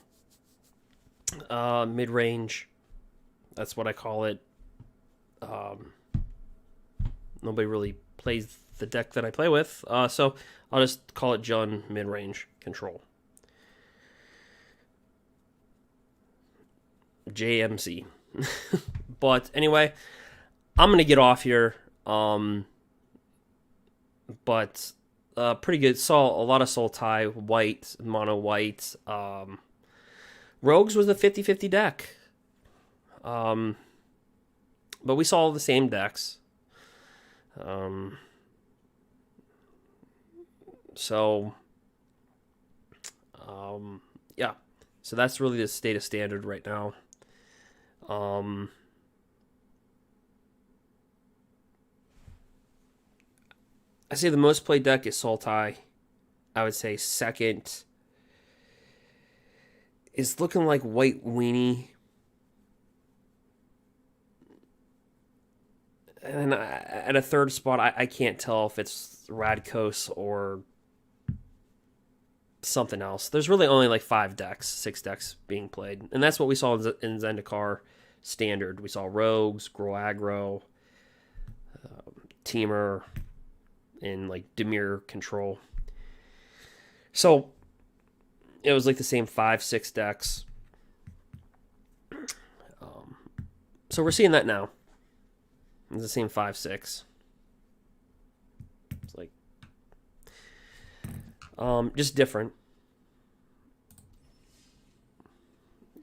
Speaker 1: mid range. That's what I call it. Nobody really plays the deck that I play with, so I'll just call it Jund mid range control. JMC. But anyway, I'm gonna get off here. But pretty good. Saw a lot of soul tie, white, mono white. Rogues was a 50-50 deck. But we saw all the same decks. Yeah. So that's really the state of standard right now. I say the most played deck is Sultai. I would say second is looking like White Weenie. And at a third spot, I can't tell if it's Radkos or something else. There's really only like 6 decks being played. And that's what we saw in Zendikar Standard. We saw Rogues, Grow Aggro, Teamer, and like Dimir control. So it was like the same 5-6 decks. So we're seeing that now. It's the same 5-6. It's like just different.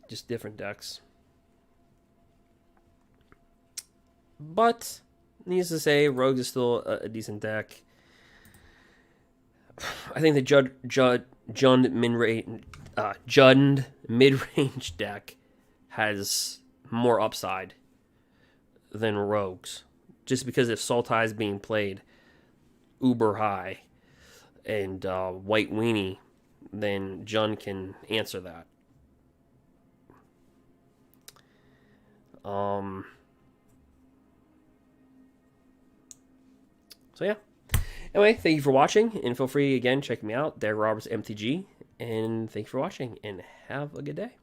Speaker 1: Just different decks. But needless to say, Rogues is still a decent deck. I think the Jund mid-range deck has more upside than Rogues. Just because if Sultai is being played uber high and White Weenie, then Jund can answer that. So yeah. Anyway, thank you for watching, and feel free again check me out, Derek Roberts MTG, and thank you for watching, and have a good day.